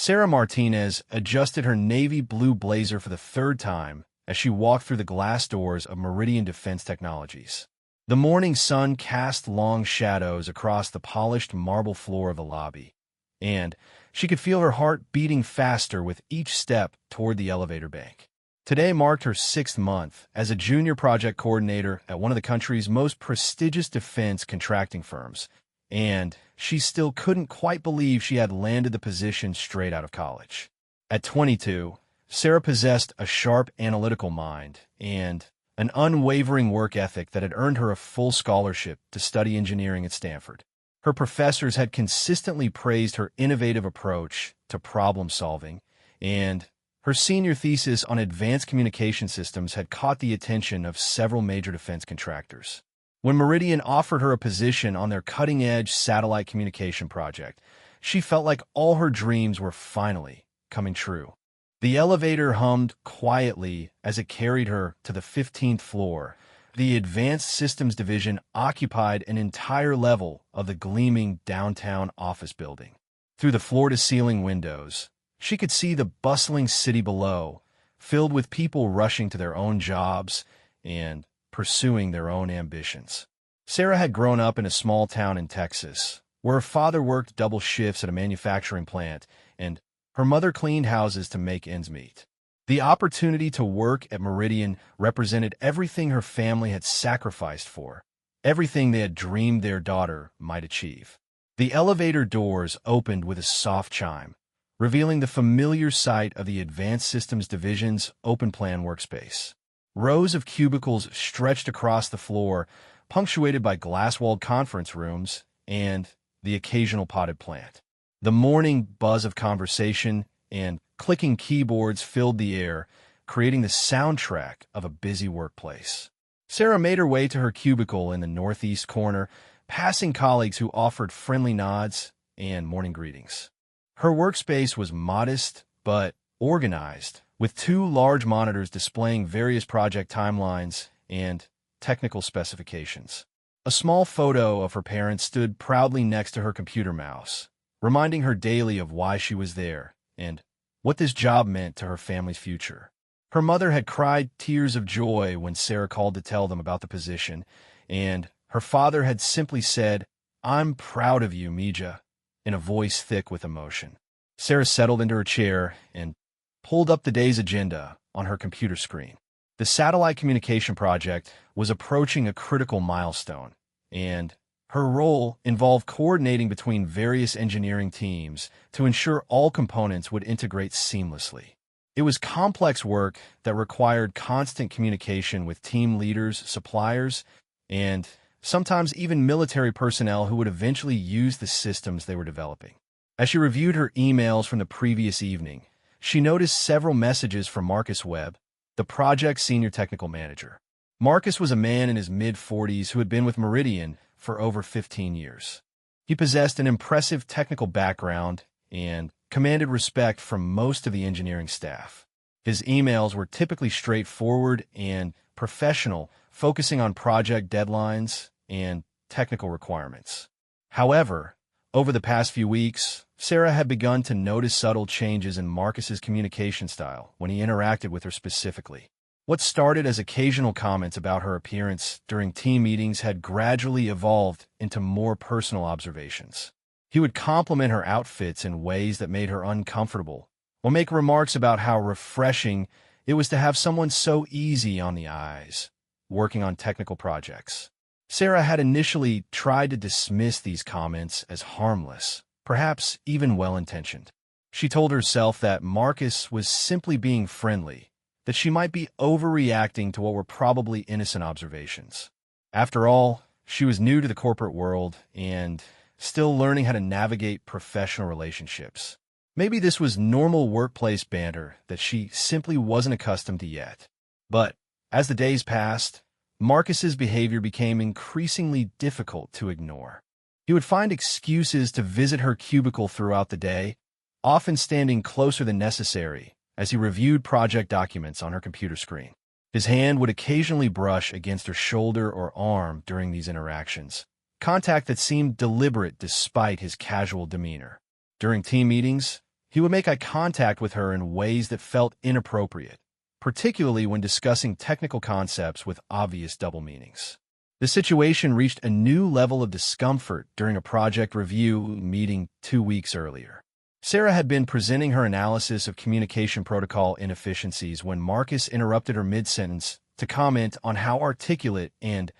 Sarah Martinez adjusted her navy blue blazer for the third time as she walked through the glass doors of Meridian Defense Technologies. The morning sun cast long shadows across the polished marble floor of the lobby, and she could feel her heart beating faster with each step toward the elevator bank. Today marked her 6th month as a junior project coordinator at one of the country's most prestigious defense contracting firms, and she still couldn't quite believe she had landed the position straight out of college. At 22, Sarah possessed a sharp analytical mind and an unwavering work ethic that had earned her a full scholarship to study engineering at Stanford. Her professors had consistently praised her innovative approach to problem solving, and her senior thesis on advanced communication systems had caught the attention of several major defense contractors. When Meridian offered her a position on their cutting-edge satellite communication project, she felt like all her dreams were finally coming true. The elevator hummed quietly as it carried her to the 15th floor. The Advanced Systems Division occupied an entire level of the gleaming downtown office building. Through the floor-to-ceiling windows, she could see the bustling city below, filled with people rushing to their own jobs and pursuing their own ambitions. Sarah had grown up in a small town in Texas, where her father worked double shifts at a manufacturing plant, and her mother cleaned houses to make ends meet. The opportunity to work at Meridian represented everything her family had sacrificed for, everything they had dreamed their daughter might achieve. The elevator doors opened with a soft chime, revealing the familiar sight of the Advanced Systems Division's open-plan workspace. Rows of cubicles stretched across the floor, punctuated by glass-walled conference rooms and the occasional potted plant. The morning buzz of conversation and clicking keyboards filled the air, creating the soundtrack of a busy workplace. Sarah made her way to her cubicle in the northeast corner, passing colleagues who offered friendly nods and morning greetings. Her workspace was modest but organized, with 2 large monitors displaying various project timelines and technical specifications. A small photo of her parents stood proudly next to her computer mouse, reminding her daily of why she was there and what this job meant to her family's future. Her mother had cried tears of joy when Sarah called to tell them about the position, and her father had simply said, "I'm proud of you, Mija," in a voice thick with emotion. Sarah settled into her chair and pulled up the day's agenda on her computer screen. The satellite communication project was approaching a critical milestone, and her role involved coordinating between various engineering teams to ensure all components would integrate seamlessly. It was complex work that required constant communication with team leaders, suppliers, and sometimes even military personnel who would eventually use the systems they were developing. As she reviewed her emails from the previous evening, she noticed several messages from Marcus Webb, the project's senior technical manager. Marcus was a man in his mid-40s who had been with Meridian for over 15 years. He possessed an impressive technical background and commanded respect from most of the engineering staff. His emails were typically straightforward and professional, focusing on project deadlines and technical requirements. However, over the past few weeks, Sarah had begun to notice subtle changes in Marcus's communication style when he interacted with her specifically. What started as occasional comments about her appearance during team meetings had gradually evolved into more personal observations. He would compliment her outfits in ways that made her uncomfortable, or make remarks about how refreshing it was to have someone so easy on the eyes, working on technical projects. Sarah had initially tried to dismiss these comments as harmless, perhaps even well-intentioned. She told herself that Marcus was simply being friendly, that she might be overreacting to what were probably innocent observations. After all, she was new to the corporate world and still learning how to navigate professional relationships. Maybe this was normal workplace banter that she simply wasn't accustomed to yet. But as the days passed, Marcus's behavior became increasingly difficult to ignore. He would find excuses to visit her cubicle throughout the day, often standing closer than necessary as he reviewed project documents on her computer screen. His hand would occasionally brush against her shoulder or arm during these interactions, contact that seemed deliberate despite his casual demeanor. During team meetings, He would make eye contact with her in ways that felt inappropriate, particularly when discussing technical concepts with obvious double meanings. The situation reached a new level of discomfort during a project review meeting 2 weeks earlier. Sarah had been presenting her analysis of communication protocol inefficiencies when Marcus interrupted her mid-sentence to comment on how articulate and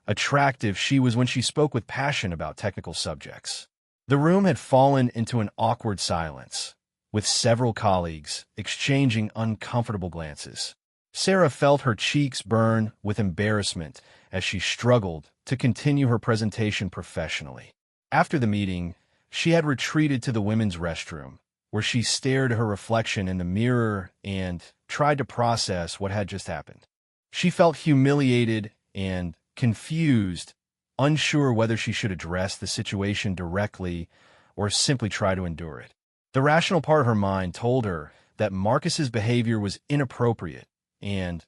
attractive she was when she spoke with passion about technical subjects. The room had fallen into an awkward silence, with several colleagues exchanging uncomfortable glances. Sarah felt her cheeks burn with embarrassment as she struggled to continue her presentation professionally. After the meeting, she had retreated to the women's restroom, where she stared at her reflection in the mirror and tried to process what had just happened. She felt humiliated and confused, unsure whether she should address the situation directly or simply try to endure it. The rational part of her mind told her that Marcus's behavior was inappropriate and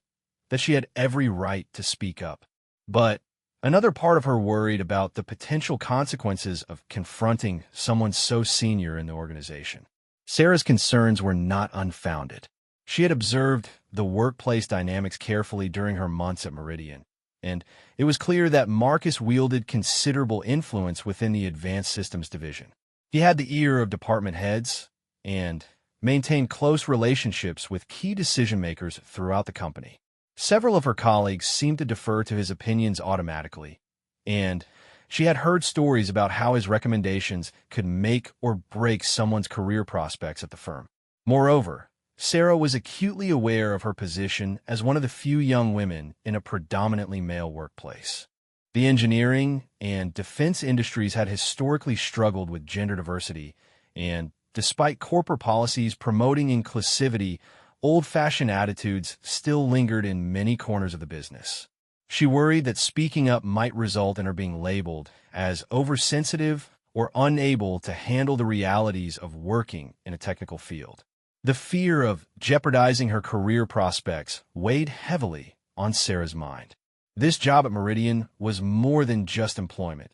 that she had every right to speak up. But another part of her worried about the potential consequences of confronting someone so senior in the organization. Sarah's concerns were not unfounded. She had observed the workplace dynamics carefully during her months at Meridian, and it was clear that Marcus wielded considerable influence within the Advanced Systems Division. He had the ear of department heads and maintained close relationships with key decision-makers throughout the company. Several of her colleagues seemed to defer to his opinions automatically, and she had heard stories about how his recommendations could make or break someone's career prospects at the firm. Moreover, Sarah was acutely aware of her position as one of the few young women in a predominantly male workplace. The engineering and defense industries had historically struggled with gender diversity, and despite corporate policies promoting inclusivity, old-fashioned attitudes still lingered in many corners of the business. She worried that speaking up might result in her being labeled as oversensitive or unable to handle the realities of working in a technical field. The fear of jeopardizing her career prospects weighed heavily on Sarah's mind. This job at Meridian was more than just employment.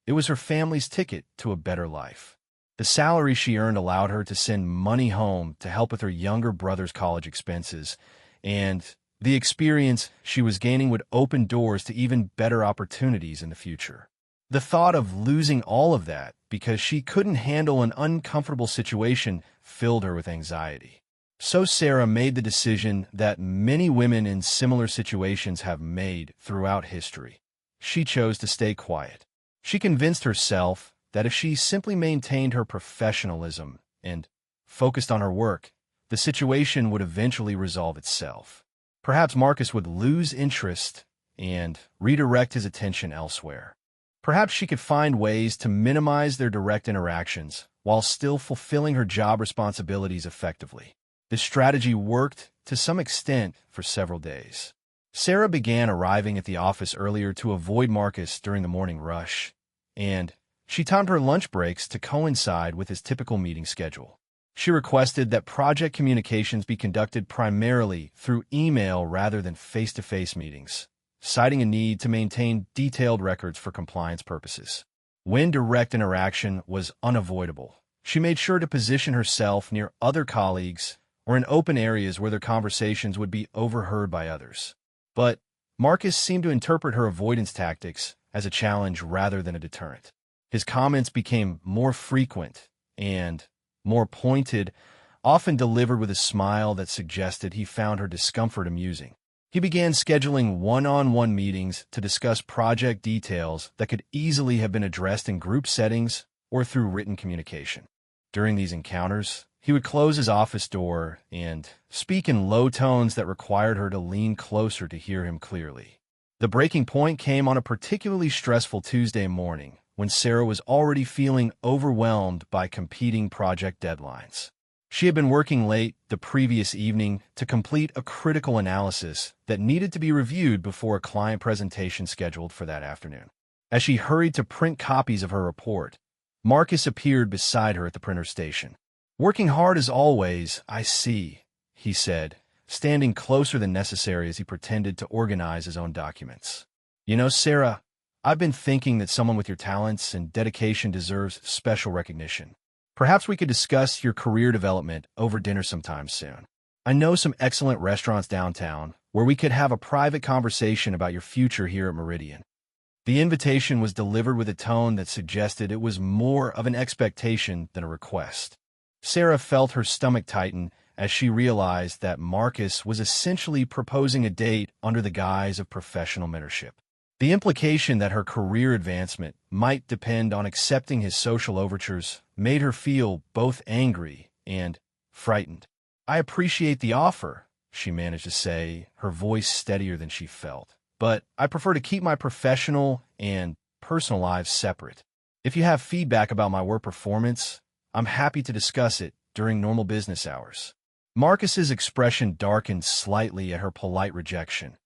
It was her family's ticket to a better life. The salary she earned allowed her to send money home to help with her younger brother's college expenses, and the experience she was gaining would open doors to even better opportunities in the future. The thought of losing all of that because she couldn't handle an uncomfortable situation filled her with anxiety. So Sarah made the decision that many women in similar situations have made throughout history. She chose to stay quiet. She convinced herself that if she simply maintained her professionalism and focused on her work, the situation would eventually resolve itself. Perhaps Marcus would lose interest and redirect his attention elsewhere. Perhaps she could find ways to minimize their direct interactions while still fulfilling her job responsibilities effectively. This strategy worked to some extent for several days. Sarah began arriving at the office earlier to avoid Marcus during the morning rush, and she timed her lunch breaks to coincide with his typical meeting schedule. She requested that project communications be conducted primarily through email rather than face-to-face meetings, citing a need to maintain detailed records for compliance purposes. When direct interaction was unavoidable, she made sure to position herself near other colleagues or in open areas where their conversations would be overheard by others. But Marcus seemed to interpret her avoidance tactics as a challenge rather than a deterrent. His comments became more frequent and more pointed, often delivered with a smile that suggested he found her discomfort amusing. He began scheduling one-on-one meetings to discuss project details that could easily have been addressed in group settings or through written communication. During these encounters, he would close his office door and speak in low tones that required her to lean closer to hear him clearly. The breaking point came on a particularly stressful Tuesday morning, when Sarah was already feeling overwhelmed by competing project deadlines. She had been working late the previous evening to complete a critical analysis that needed to be reviewed before a client presentation scheduled for that afternoon. As she hurried to print copies of her report, Marcus appeared beside her at the printer station. "Working hard as always, I see," he said, standing closer than necessary as he pretended to organize his own documents. "You know, Sarah, I've been thinking that someone with your talents and dedication deserves special recognition. Perhaps we could discuss your career development over dinner sometime soon. I know some excellent restaurants downtown where we could have a private conversation about your future here at Meridian. The invitation was delivered with a tone that suggested it was more of an expectation than a request. Sarah felt her stomach tighten as she realized that Marcus was essentially proposing a date under the guise of professional mentorship. The implication that her career advancement might depend on accepting his social overtures made her feel both angry and frightened. "I appreciate the offer," she managed to say, her voice steadier than she felt. "But I prefer to keep my professional and personal lives separate. If you have feedback about my work performance, I'm happy to discuss it during normal business hours." Marcus's expression darkened slightly at her polite rejection,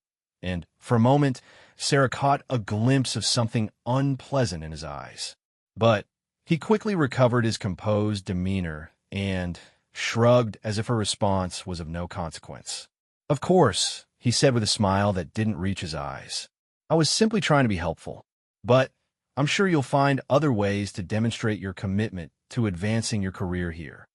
and for a moment, Sarah caught a glimpse of something unpleasant in his eyes. But he quickly recovered his composed demeanor and shrugged as if her response was of no consequence. "Of course," he said with a smile that didn't reach his eyes. "I was simply trying to be helpful. But I'm sure you'll find other ways to demonstrate your commitment to advancing your career here."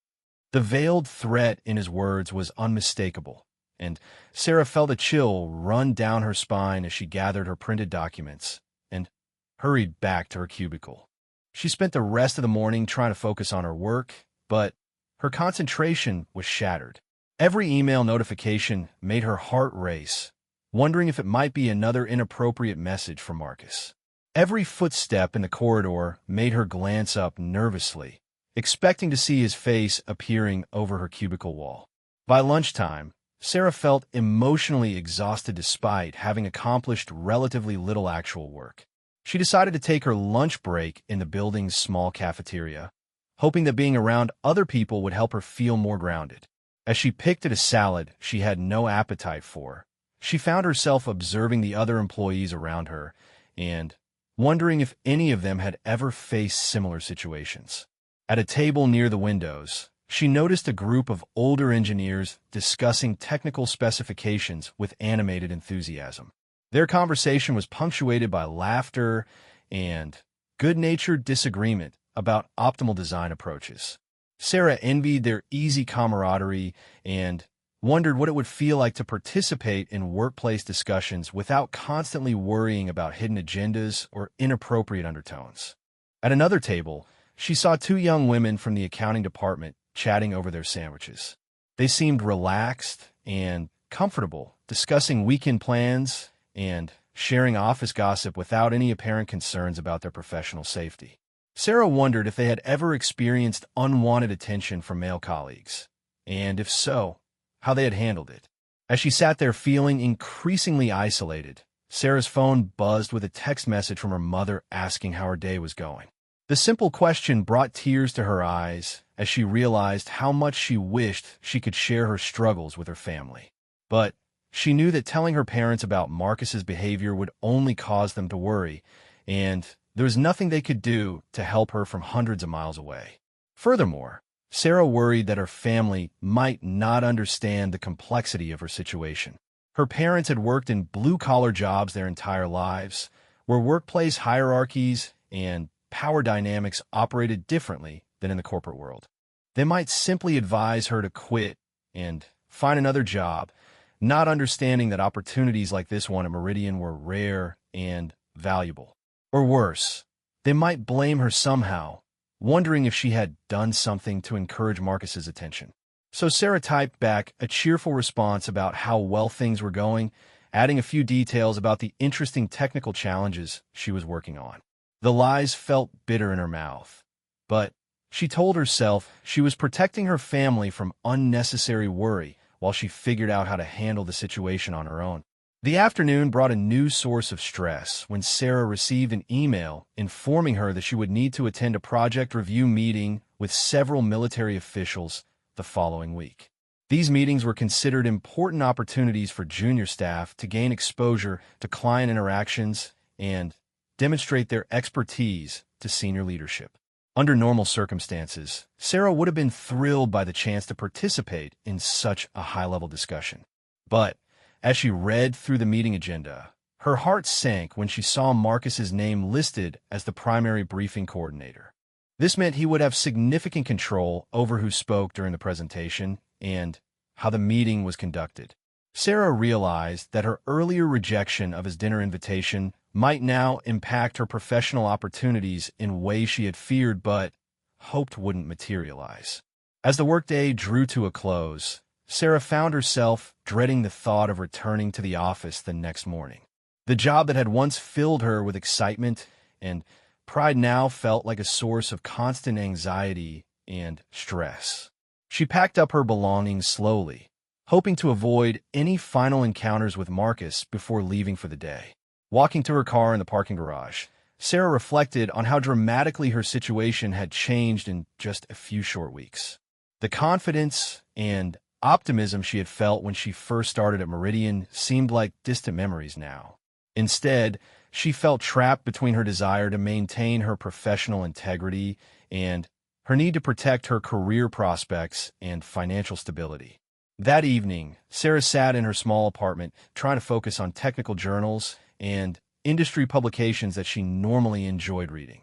The veiled threat in his words was unmistakable, and Sarah felt a chill run down her spine as she gathered her printed documents and hurried back to her cubicle. She spent the rest of the morning trying to focus on her work, but her concentration was shattered. Every email notification made her heart race, wondering if it might be another inappropriate message from Marcus. Every footstep in the corridor made her glance up nervously, expecting to see his face appearing over her cubicle wall. By lunchtime, Sarah felt emotionally exhausted despite having accomplished relatively little actual work. She decided to take her lunch break in the building's small cafeteria, hoping that being around other people would help her feel more grounded. As she picked at a salad she had no appetite for, she found herself observing the other employees around her and wondering if any of them had ever faced similar situations. At a table near the windows, she noticed a group of older engineers discussing technical specifications with animated enthusiasm. Their conversation was punctuated by laughter and good-natured disagreement about optimal design approaches. Sarah envied their easy camaraderie and wondered what it would feel like to participate in workplace discussions without constantly worrying about hidden agendas or inappropriate undertones. At another table, she saw two young women from the accounting department chatting over their sandwiches. They seemed relaxed and comfortable, discussing weekend plans and sharing office gossip without any apparent concerns about their professional safety. Sarah wondered if they had ever experienced unwanted attention from male colleagues, and if so, how they had handled it. As she sat there feeling increasingly isolated, Sarah's phone buzzed with a text message from her mother asking how her day was going. The simple question brought tears to her eyes as she realized how much she wished she could share her struggles with her family. But she knew that telling her parents about Marcus's behavior would only cause them to worry, and there was nothing they could do to help her from hundreds of miles away. Furthermore, Sarah worried that her family might not understand the complexity of her situation. Her parents had worked in blue-collar jobs their entire lives, where workplace hierarchies and power dynamics operated differently than in the corporate world. They might simply advise her to quit and find another job, not understanding that opportunities like this one at Meridian were rare and valuable. Or worse, they might blame her somehow, wondering if she had done something to encourage Marcus's attention. So Sarah typed back a cheerful response about how well things were going, adding a few details about the interesting technical challenges she was working on. The lies felt bitter in her mouth, but she told herself she was protecting her family from unnecessary worry while she figured out how to handle the situation on her own. The afternoon brought a new source of stress when Sarah received an email informing her that she would need to attend a project review meeting with several military officials the following week. These meetings were considered important opportunities for junior staff to gain exposure to client interactions and demonstrate their expertise to senior leadership. Under normal circumstances, Sarah would have been thrilled by the chance to participate in such a high-level discussion. But as she read through the meeting agenda, her heart sank when she saw Marcus's name listed as the primary briefing coordinator. This meant he would have significant control over who spoke during the presentation and how the meeting was conducted. Sarah realized that her earlier rejection of his dinner invitation might now impact her professional opportunities in ways she had feared but hoped wouldn't materialize. As the workday drew to a close, Sarah found herself dreading the thought of returning to the office the next morning. The job that had once filled her with excitement and pride now felt like a source of constant anxiety and stress. She packed up her belongings slowly, hoping to avoid any final encounters with Marcus before leaving for the day. Walking to her car in the parking garage, Sarah reflected on how dramatically her situation had changed in just a few short weeks. The confidence and optimism she had felt when she first started at Meridian seemed like distant memories now. Instead, she felt trapped between her desire to maintain her professional integrity and her need to protect her career prospects and financial stability. That evening, Sarah sat in her small apartment trying to focus on technical journals and industry publications that she normally enjoyed reading.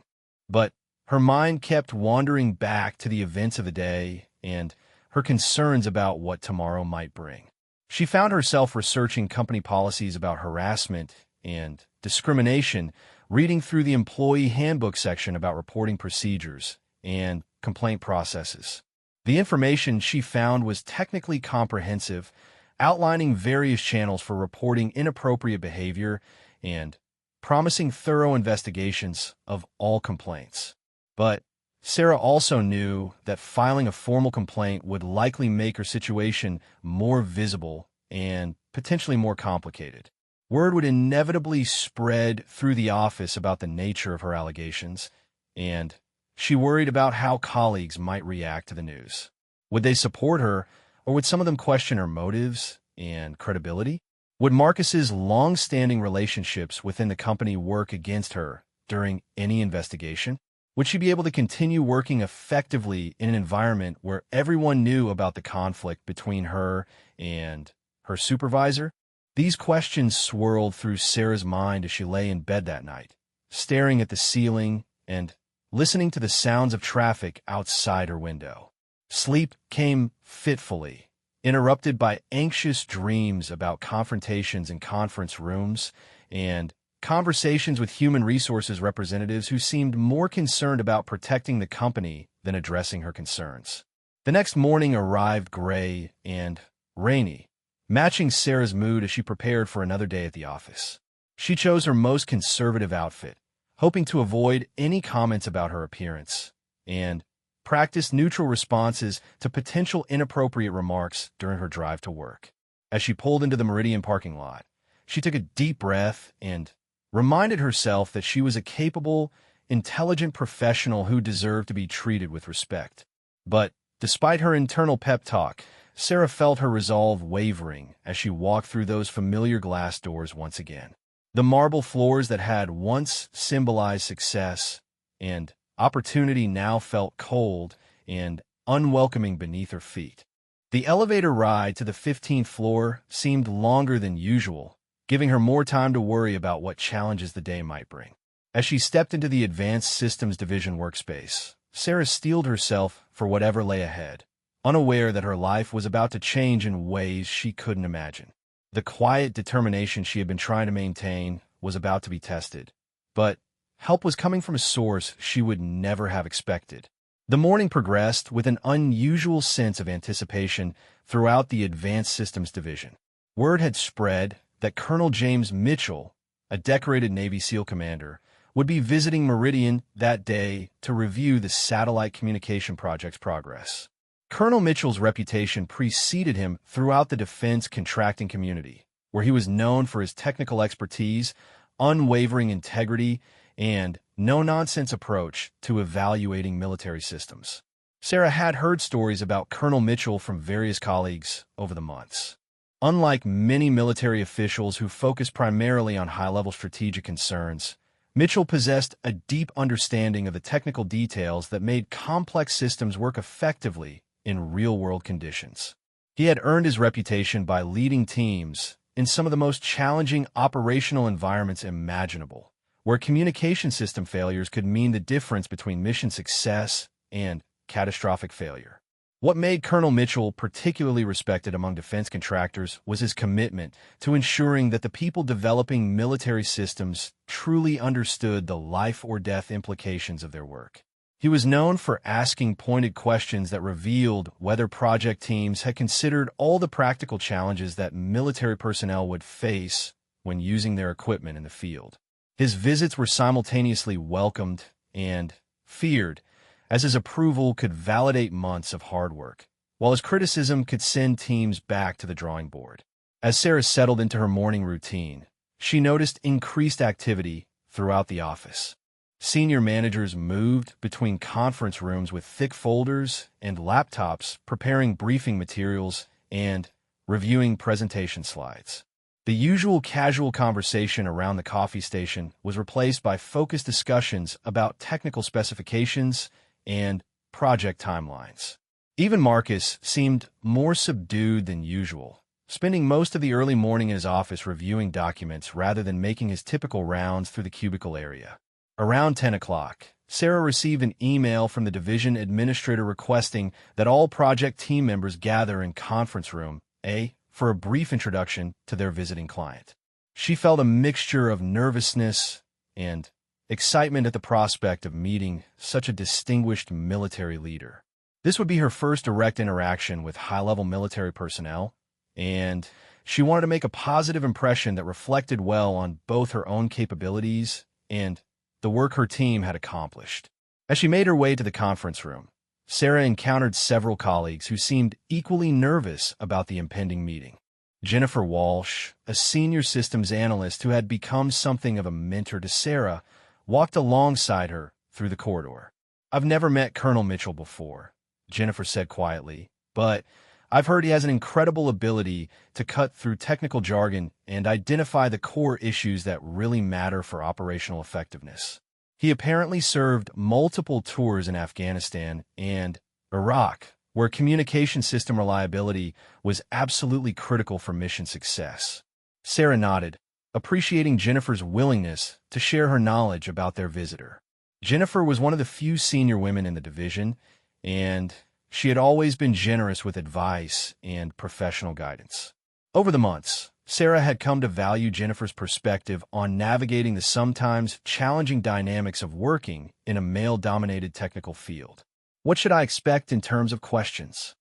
But her mind kept wandering back to the events of the day and her concerns about what tomorrow might bring. She found herself researching company policies about harassment and discrimination, reading through the employee handbook section about reporting procedures and complaint processes. The information she found was technically comprehensive, outlining various channels for reporting inappropriate behavior and promising thorough investigations of all complaints. But Sarah also knew that filing a formal complaint would likely make her situation more visible and potentially more complicated. Word would inevitably spread through the office about the nature of her allegations, and she worried about how colleagues might react to the news. Would they support her, or would some of them question her motives and credibility? Would Marcus's long-standing relationships within the company work against her during any investigation? Would she be able to continue working effectively in an environment where everyone knew about the conflict between her and her supervisor? These questions swirled through Sarah's mind as she lay in bed that night, staring at the ceiling and listening to the sounds of traffic outside her window. Sleep came fitfully, interrupted by anxious dreams about confrontations in conference rooms and conversations with human resources representatives who seemed more concerned about protecting the company than addressing her concerns. The next morning arrived gray and rainy, matching Sarah's mood as she prepared for another day at the office. She chose her most conservative outfit, hoping to avoid any comments about her appearance, and practiced neutral responses to potential inappropriate remarks during her drive to work. As she pulled into the Meridian parking lot, she took a deep breath and reminded herself that she was a capable, intelligent professional who deserved to be treated with respect. But despite her internal pep talk, Sarah felt her resolve wavering as she walked through those familiar glass doors once again. The marble floors that had once symbolized success and opportunity now felt cold and unwelcoming beneath her feet. The elevator ride to the 15th floor seemed longer than usual, giving her more time to worry about what challenges the day might bring. As she stepped into the Advanced Systems Division workspace, Sarah steeled herself for whatever lay ahead, unaware that her life was about to change in ways she couldn't imagine. The quiet determination she had been trying to maintain was about to be tested, but help was coming from a source she would never have expected. The morning progressed with an unusual sense of anticipation throughout the Advanced Systems Division. Word had spread that Colonel James Mitchell, a decorated Navy SEAL commander, would be visiting Meridian that day to review the satellite communication project's progress. Colonel Mitchell's reputation preceded him throughout the defense contracting community, where he was known for his technical expertise, unwavering integrity, and no-nonsense approach to evaluating military systems. Sarah had heard stories about Colonel Mitchell from various colleagues over the months. Unlike many military officials who focus primarily on high-level strategic concerns, Mitchell possessed a deep understanding of the technical details that made complex systems work effectively in real-world conditions. He had earned his reputation by leading teams in some of the most challenging operational environments imaginable, where communication system failures could mean the difference between mission success and catastrophic failure. What made Colonel Mitchell particularly respected among defense contractors was his commitment to ensuring that the people developing military systems truly understood the life-or-death implications of their work. He was known for asking pointed questions that revealed whether project teams had considered all the practical challenges that military personnel would face when using their equipment in the field. His visits were simultaneously welcomed and feared, as his approval could validate months of hard work, while his criticism could send teams back to the drawing board. As Sarah settled into her morning routine, she noticed increased activity throughout the office. Senior managers moved between conference rooms with thick folders and laptops, preparing briefing materials and reviewing presentation slides. The usual casual conversation around the coffee station was replaced by focused discussions about technical specifications and project timelines. Even Marcus seemed more subdued than usual, spending most of the early morning in his office reviewing documents rather than making his typical rounds through the cubicle area. Around 10 o'clock, Sarah received an email from the division administrator requesting that all project team members gather in conference room A for a brief introduction to their visiting client. She felt a mixture of nervousness and excitement at the prospect of meeting such a distinguished military leader. This would be her first direct interaction with high-level military personnel, and she wanted to make a positive impression that reflected well on both her own capabilities and the work her team had accomplished. As she made her way to the conference room, Sarah encountered several colleagues who seemed equally nervous about the impending meeting. Jennifer Walsh, a senior systems analyst who had become something of a mentor to Sarah, walked alongside her through the corridor. "I've never met Colonel Mitchell before," Jennifer said quietly, "but I've heard he has an incredible ability to cut through technical jargon and identify the core issues that really matter for operational effectiveness. He apparently served multiple tours in Afghanistan and Iraq, where communication system reliability was absolutely critical for mission success." Sarah nodded, appreciating Jennifer's willingness to share her knowledge about their visitor. Jennifer was one of the few senior women in the division, and she had always been generous with advice and professional guidance. Over the months, Sarah had come to value Jennifer's perspective on navigating the sometimes challenging dynamics of working in a male-dominated technical field. "What should I expect in terms of questions?"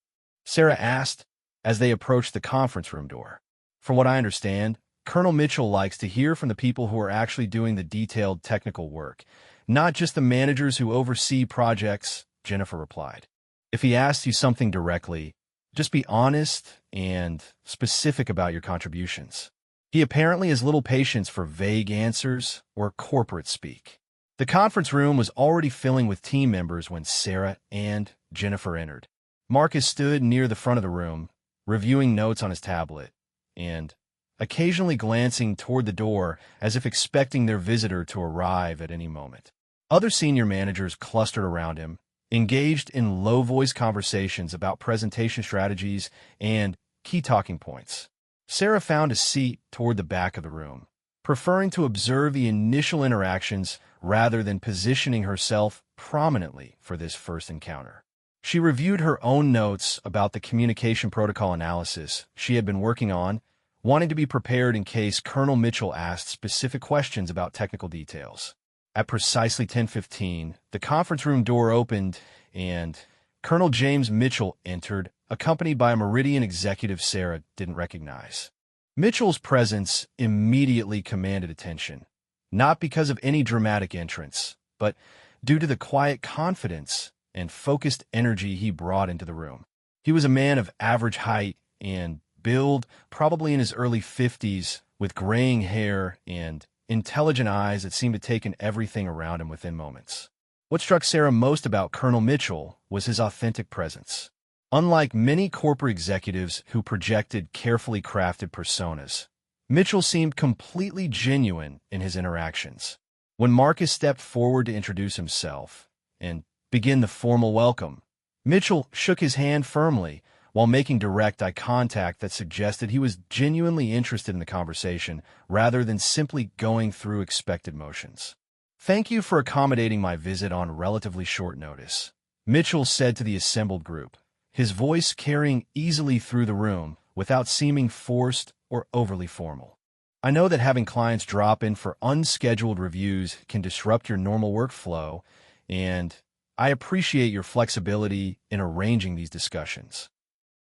Sarah asked as they approached the conference room door. "From what I understand, Colonel Mitchell likes to hear from the people who are actually doing the detailed technical work, not just the managers who oversee projects," Jennifer replied. "If he asks you something directly, just be honest and specific about your contributions. He apparently has little patience for vague answers or corporate speak." The conference room was already filling with team members when Sarah and Jennifer entered. Marcus stood near the front of the room, reviewing notes on his tablet, and occasionally glancing toward the door as if expecting their visitor to arrive at any moment. Other senior managers clustered around him, engaged in low-voice conversations about presentation strategies and key talking points. Sarah found a seat toward the back of the room, preferring to observe the initial interactions rather than positioning herself prominently for this first encounter. She reviewed her own notes about the communication protocol analysis she had been working on, wanting to be prepared in case Colonel Mitchell asked specific questions about technical details. At precisely 10:15, the conference room door opened and Colonel James Mitchell entered, accompanied by a Meridian executive Sarah didn't recognize. Mitchell's presence immediately commanded attention, not because of any dramatic entrance, but due to the quiet confidence and focused energy he brought into the room. He was a man of average height and build, probably in his early 50s, with graying hair and intelligent eyes that seemed to take in everything around him within moments. What struck Sarah most about Colonel Mitchell was his authentic presence. Unlike many corporate executives who projected carefully crafted personas, Mitchell seemed completely genuine in his interactions. When Marcus stepped forward to introduce himself and begin the formal welcome, Mitchell shook his hand firmly, while making direct eye contact that suggested he was genuinely interested in the conversation rather than simply going through expected motions. "Thank you for accommodating my visit on relatively short notice," Mitchell said to the assembled group, his voice carrying easily through the room without seeming forced or overly formal. "I know that having clients drop in for unscheduled reviews can disrupt your normal workflow, and I appreciate your flexibility in arranging these discussions."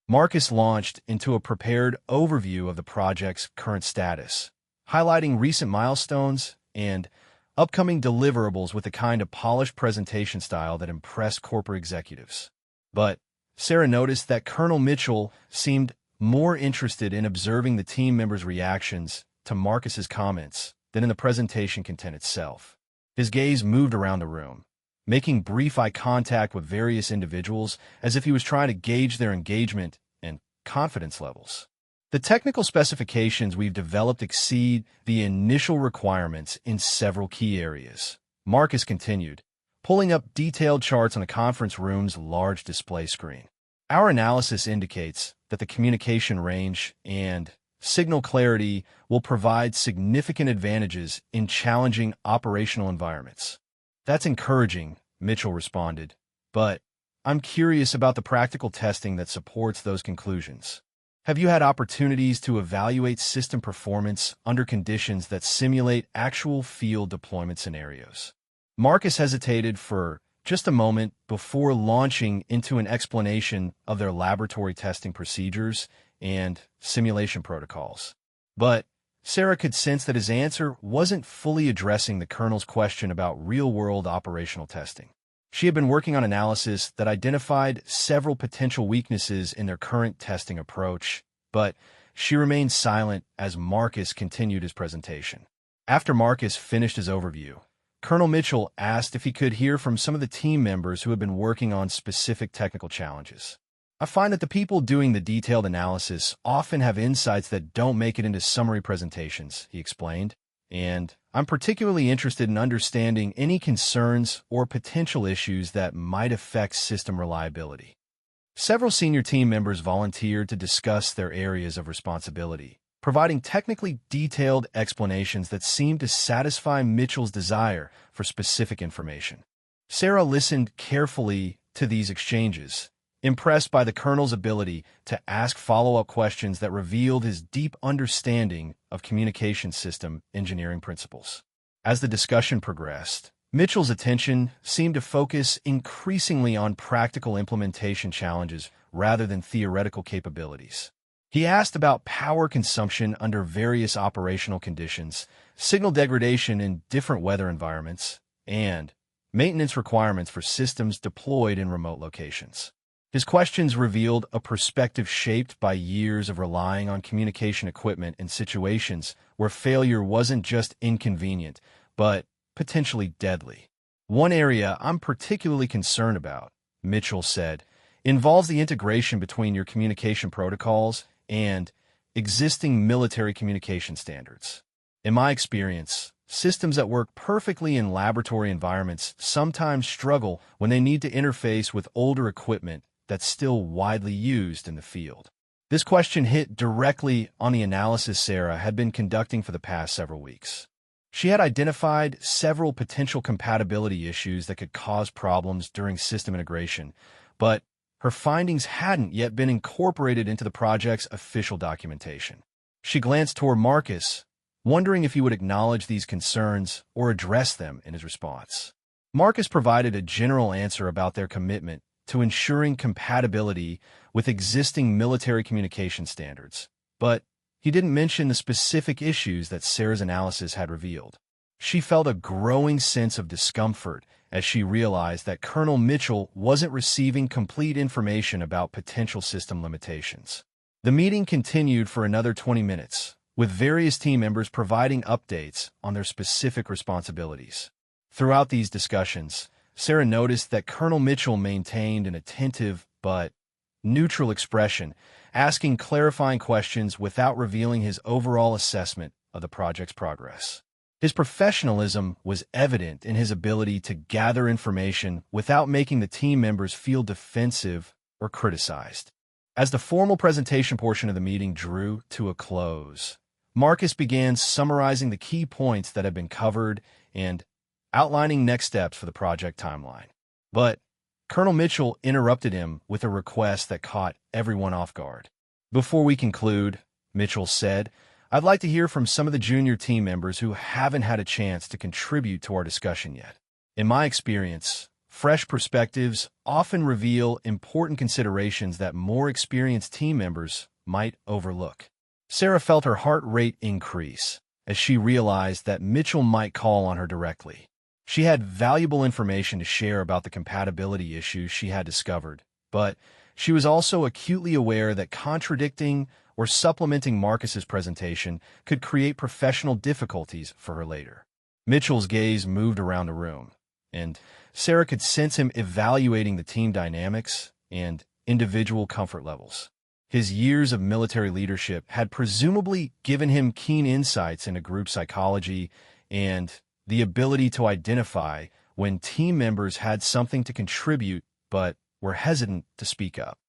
Marcus launched into a prepared overview of the project's current status, highlighting recent milestones and upcoming deliverables with the kind of polished presentation style that impressed corporate executives. But Sarah noticed that Colonel Mitchell seemed more interested in observing the team members' reactions to Marcus's comments than in the presentation content itself. His gaze moved around the room, making brief eye contact with various individuals as if he was trying to gauge their engagement and confidence levels. "The technical specifications we've developed exceed the initial requirements in several key areas," Marcus continued, pulling up detailed charts on the conference room's large display screen. "Our analysis indicates that the communication range and signal clarity will provide significant advantages in challenging operational environments." "That's encouraging," Mitchell responded, "but I'm curious about the practical testing that supports those conclusions. Have you had opportunities to evaluate system performance under conditions that simulate actual field deployment scenarios?" Marcus hesitated for just a moment before launching into an explanation of their laboratory testing procedures and simulation protocols. But Sarah could sense that his answer wasn't fully addressing the Colonel's question about real-world operational testing. She had been working on analysis that identified several potential weaknesses in their current testing approach, but she remained silent as Marcus continued his presentation. After Marcus finished his overview, Colonel Mitchell asked if he could hear from some of the team members who had been working on specific technical challenges. "I find that the people doing the detailed analysis often have insights that don't make it into summary presentations," he explained, "and I'm particularly interested in understanding any concerns or potential issues that might affect system reliability." Several senior team members volunteered to discuss their areas of responsibility, providing technically detailed explanations that seemed to satisfy Mitchell's desire for specific information. Sarah listened carefully to these exchanges, impressed by the Colonel's ability to ask follow-up questions that revealed his deep understanding of communication system engineering principles. As the discussion progressed, Mitchell's attention seemed to focus increasingly on practical implementation challenges rather than theoretical capabilities. He asked about power consumption under various operational conditions, signal degradation in different weather environments, and maintenance requirements for systems deployed in remote locations. His questions revealed a perspective shaped by years of relying on communication equipment in situations where failure wasn't just inconvenient, but potentially deadly. "One area I'm particularly concerned about," Mitchell said, "involves the integration between your communication protocols and existing military communication standards. In my experience, systems that work perfectly in laboratory environments sometimes struggle when they need to interface with older equipment that's still widely used in the field." This question hit directly on the analysis Sarah had been conducting for the past several weeks. She had identified several potential compatibility issues that could cause problems during system integration, but her findings hadn't yet been incorporated into the project's official documentation. She glanced toward Marcus, wondering if he would acknowledge these concerns or address them in his response. Marcus provided a general answer about their commitment to ensuring compatibility with existing military communication standards, but he didn't mention the specific issues that Sarah's analysis had revealed. She felt a growing sense of discomfort as she realized that Colonel Mitchell wasn't receiving complete information about potential system limitations. The meeting continued for another 20 minutes, with various team members providing updates on their specific responsibilities. Throughout these discussions, Sarah noticed that Colonel Mitchell maintained an attentive but neutral expression, asking clarifying questions without revealing his overall assessment of the project's progress. His professionalism was evident in his ability to gather information without making the team members feel defensive or criticized. As the formal presentation portion of the meeting drew to a close, Marcus began summarizing the key points that had been covered and outlining next steps for the project timeline. But Colonel Mitchell interrupted him with a request that caught everyone off guard. "Before we conclude," Mitchell said, "I'd like to hear from some of the junior team members who haven't had a chance to contribute to our discussion yet. In my experience, fresh perspectives often reveal important considerations that more experienced team members might overlook." Sarah felt her heart rate increase as she realized that Mitchell might call on her directly. She had valuable information to share about the compatibility issues she had discovered, but she was also acutely aware that contradicting or supplementing Marcus's presentation could create professional difficulties for her later. Mitchell's gaze moved around the room, and Sarah could sense him evaluating the team dynamics and individual comfort levels. His years of military leadership had presumably given him keen insights into group psychology and the ability to identify when team members had something to contribute but were hesitant to speak up.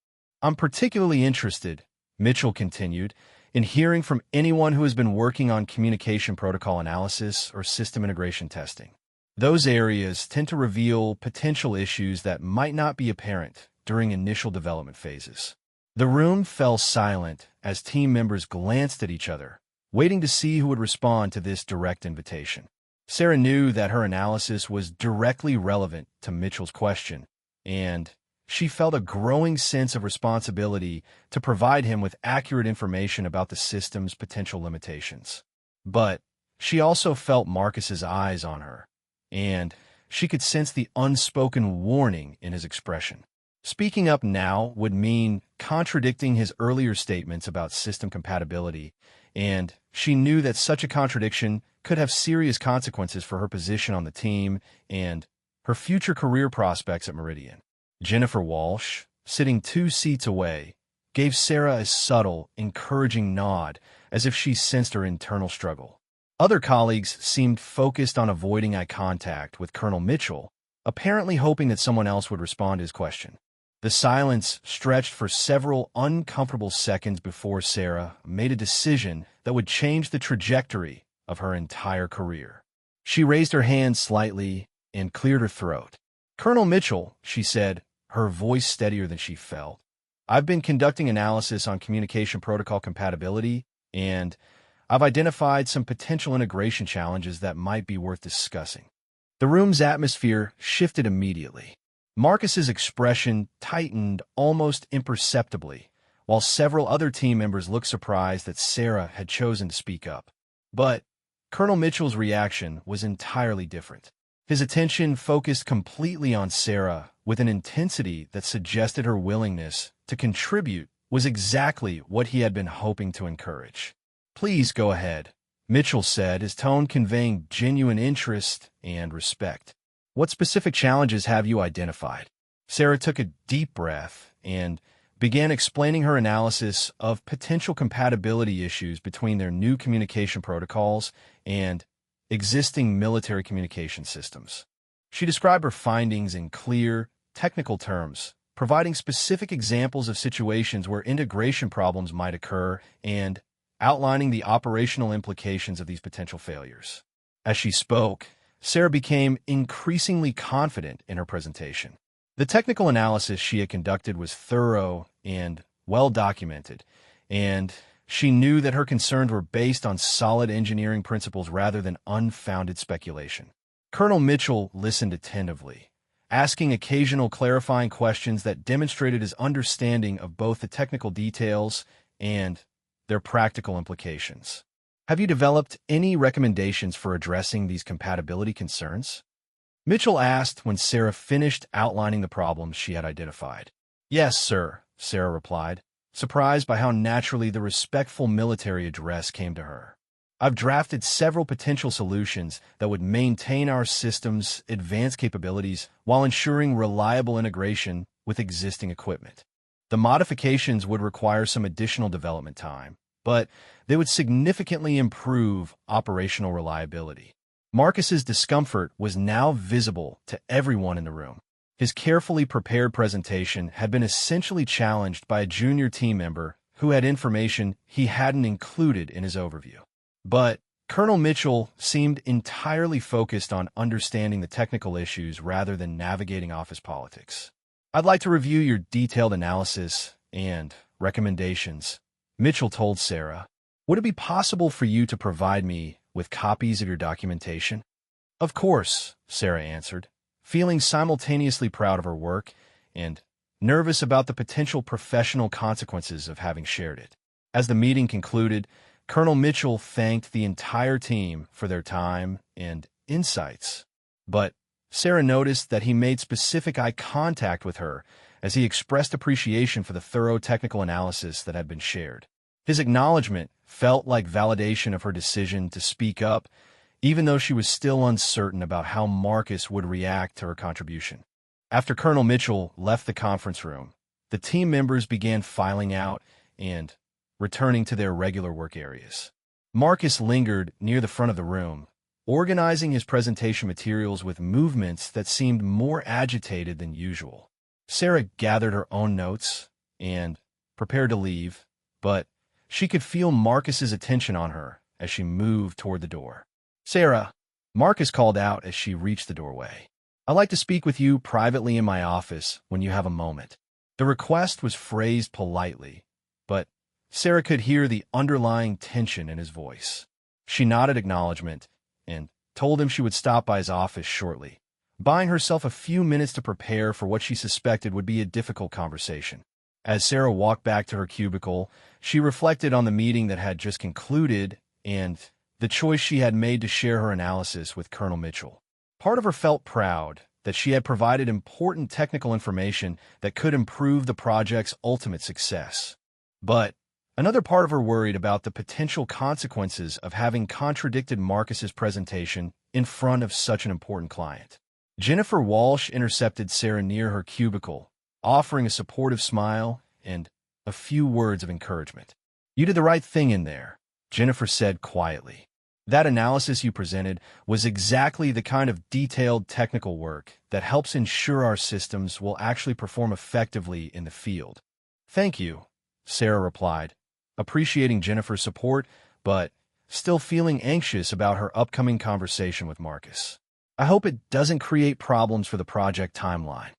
"I'm particularly interested," Mitchell continued, "in hearing from anyone who has been working on communication protocol analysis or system integration testing. Those areas tend to reveal potential issues that might not be apparent during initial development phases." The room fell silent as team members glanced at each other, waiting to see who would respond to this direct invitation. Sarah knew that her analysis was directly relevant to Mitchell's question, and she felt a growing sense of responsibility to provide him with accurate information about the system's potential limitations. But she also felt Marcus's eyes on her, and she could sense the unspoken warning in his expression. Speaking up now would mean contradicting his earlier statements about system compatibility, and she knew that such a contradiction could have serious consequences for her position on the team and her future career prospects at Meridian. Jennifer Walsh, sitting 2 seats away, gave Sarah a subtle, encouraging nod as if she sensed her internal struggle. Other colleagues seemed focused on avoiding eye contact with Colonel Mitchell, apparently hoping that someone else would respond to his question. The silence stretched for several uncomfortable seconds before Sarah made a decision that would change the trajectory of her entire career. She raised her hand slightly and cleared her throat. "Colonel Mitchell," she said, her voice steadier than she felt, "I've been conducting analysis on communication protocol compatibility, and I've identified some potential integration challenges that might be worth discussing." The room's atmosphere shifted immediately. Marcus's expression tightened almost imperceptibly, while several other team members looked surprised that Sarah had chosen to speak up. But Colonel Mitchell's reaction was entirely different. His attention focused completely on Sarah with an intensity that suggested her willingness to contribute was exactly what he had been hoping to encourage. "Please go ahead," Mitchell said, his tone conveying genuine interest and respect. "What specific challenges have you identified?" Sarah took a deep breath and began explaining her analysis of potential compatibility issues between their new communication protocols and existing military communication systems. She described her findings in clear, technical terms, providing specific examples of situations where integration problems might occur and outlining the operational implications of these potential failures. As she spoke, Sarah became increasingly confident in her presentation. The technical analysis she had conducted was thorough and well-documented, and she knew that her concerns were based on solid engineering principles rather than unfounded speculation. Colonel Mitchell listened attentively, asking occasional clarifying questions that demonstrated his understanding of both the technical details and their practical implications. "Have you developed any recommendations for addressing these compatibility concerns?" Mitchell asked when Sarah finished outlining the problems she had identified. "Yes, sir," Sarah replied, surprised by how naturally the respectful military address came to her. "I've drafted several potential solutions that would maintain our system's advanced capabilities while ensuring reliable integration with existing equipment. The modifications would require some additional development time, but they would significantly improve operational reliability." Marcus's discomfort was now visible to everyone in the room. His carefully prepared presentation had been essentially challenged by a junior team member who had information he hadn't included in his overview. But Colonel Mitchell seemed entirely focused on understanding the technical issues rather than navigating office politics. "I'd like to review your detailed analysis and recommendations," Mitchell told Sarah. "Would it be possible for you to provide me with copies of your documentation?" "Of course," Sarah answered, feeling simultaneously proud of her work and nervous about the potential professional consequences of having shared it. As the meeting concluded, Colonel Mitchell thanked the entire team for their time and insights. But Sarah noticed that he made specific eye contact with her as he expressed appreciation for the thorough technical analysis that had been shared. His acknowledgement felt like validation of her decision to speak up, even though she was still uncertain about how Marcus would react to her contribution. After Colonel Mitchell left the conference room, the team members began filing out and returning to their regular work areas. Marcus lingered near the front of the room, organizing his presentation materials with movements that seemed more agitated than usual. Sarah gathered her own notes and prepared to leave, but she could feel Marcus's attention on her as she moved toward the door. "Sarah," Marcus called out as she reached the doorway. "I'd like to speak with you privately in my office when you have a moment." The request was phrased politely, but Sarah could hear the underlying tension in his voice. She nodded acknowledgement and told him she would stop by his office shortly, buying herself a few minutes to prepare for what she suspected would be a difficult conversation. As Sarah walked back to her cubicle, she reflected on the meeting that had just concluded and the choice she had made to share her analysis with Colonel Mitchell. Part of her felt proud that she had provided important technical information that could improve the project's ultimate success. But another part of her worried about the potential consequences of having contradicted Marcus's presentation in front of such an important client. Jennifer Walsh intercepted Sarah near her cubicle, offering a supportive smile and a few words of encouragement. "You did the right thing in there," Jennifer said quietly. "That analysis you presented was exactly the kind of detailed technical work that helps ensure our systems will actually perform effectively in the field." "Thank you," Sarah replied, appreciating Jennifer's support, but still feeling anxious about her upcoming conversation with Marcus. "I hope it doesn't create problems for the project timeline."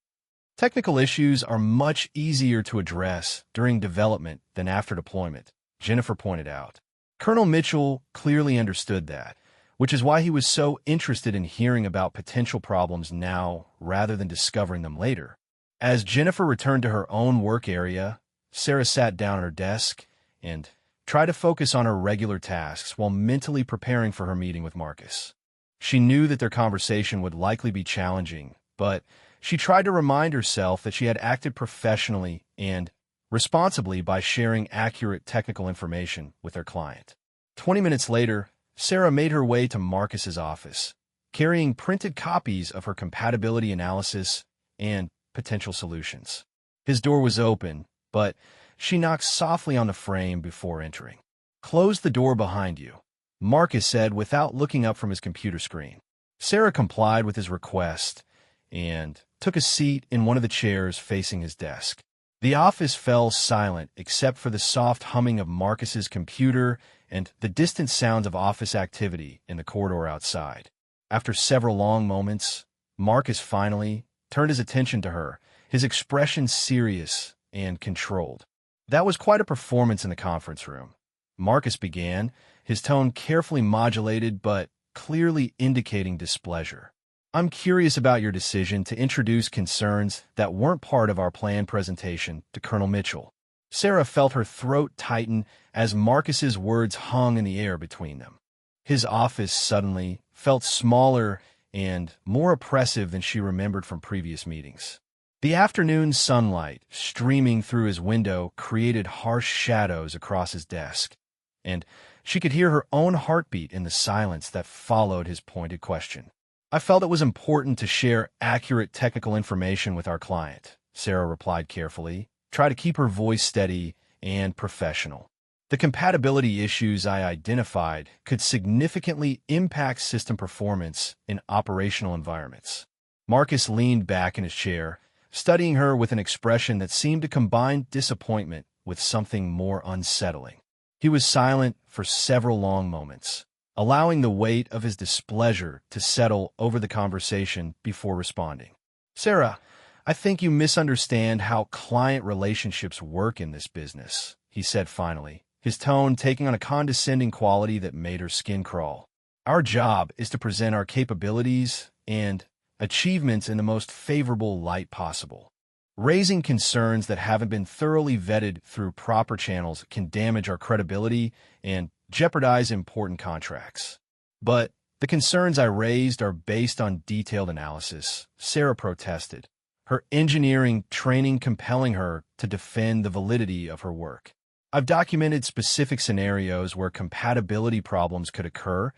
Technical issues are much easier to address during development than after deployment, Jennifer pointed out. Colonel Mitchell clearly understood that, which is why he was so interested in hearing about potential problems now rather than discovering them later. As Jennifer returned to her own work area, Sarah sat down at her desk and tried to focus on her regular tasks while mentally preparing for her meeting with Marcus. She knew that their conversation would likely be challenging, but she tried to remind herself that she had acted professionally and responsibly by sharing accurate technical information with her client. 20 minutes later, Sarah made her way to Marcus's office, carrying printed copies of her compatibility analysis and potential solutions. His door was open, but she knocked softly on the frame before entering. "Close the door behind you," Marcus said without looking up from his computer screen. Sarah complied with his request and took a seat in one of the chairs facing his desk. The office fell silent except for the soft humming of Marcus's computer and the distant sounds of office activity in the corridor outside. After several long moments, Marcus finally turned his attention to her, his expression serious and controlled. "That was quite a performance in the conference room," Marcus began, his tone carefully modulated but clearly indicating displeasure. "I'm curious about your decision to introduce concerns that weren't part of our planned presentation to Colonel Mitchell." Sarah felt her throat tighten as Marcus's words hung in the air between them. His office suddenly felt smaller and more oppressive than she remembered from previous meetings. The afternoon sunlight streaming through his window created harsh shadows across his desk, and she could hear her own heartbeat in the silence that followed his pointed question. "I felt it was important to share accurate technical information with our client," Sarah replied carefully, try to keep her voice steady and professional. "The compatibility issues I identified could significantly impact system performance in operational environments. Marcus leaned back in his chair, studying her with an expression that seemed to combine disappointment with something more unsettling. He was silent for several long moments, allowing the weight of his displeasure to settle over the conversation before responding. "Sarah, I think you misunderstand how client relationships work in this business," he said finally, his tone taking on a condescending quality that made her skin crawl. "Our job is to present our capabilities and achievements in the most favorable light possible. Raising concerns that haven't been thoroughly vetted through proper channels can damage our credibility and jeopardize important contracts." "But the concerns I raised are based on detailed analysis," Sarah protested, her engineering training compelling her to defend the validity of her work. "I've documented specific scenarios where compatibility problems could occur,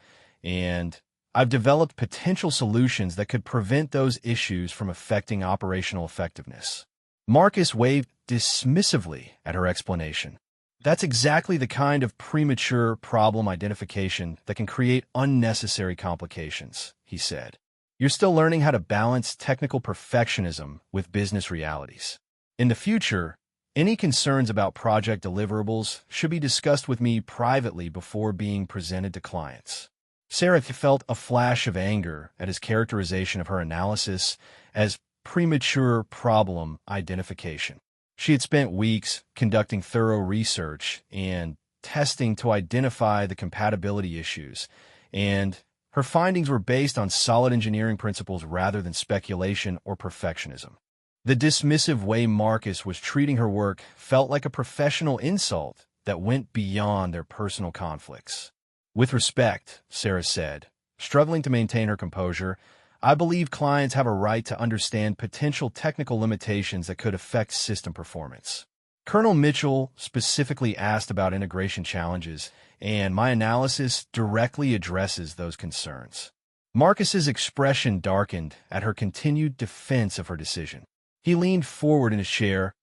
and I've developed potential solutions that could prevent those issues from affecting operational effectiveness." Marcus waved dismissively at her explanation. "That's exactly the kind of premature problem identification that can create unnecessary complications," he said. "You're still learning how to balance technical perfectionism with business realities. In the future, any concerns about project deliverables should be discussed with me privately before being presented to clients." Sarah felt a flash of anger at his characterization of her analysis as premature problem identification. She had spent weeks conducting thorough research and testing to identify the compatibility issues, and her findings were based on solid engineering principles rather than speculation or perfectionism. The dismissive way Marcus was treating her work felt like a professional insult that went beyond their personal conflicts. "With respect," Sarah said, struggling to maintain her composure, "I believe clients have a right to understand potential technical limitations that could affect system performance. Colonel Mitchell specifically asked about integration challenges, and my analysis directly addresses those concerns." Marcus's expression darkened at her continued defense of her decision. He leaned forward in his chair,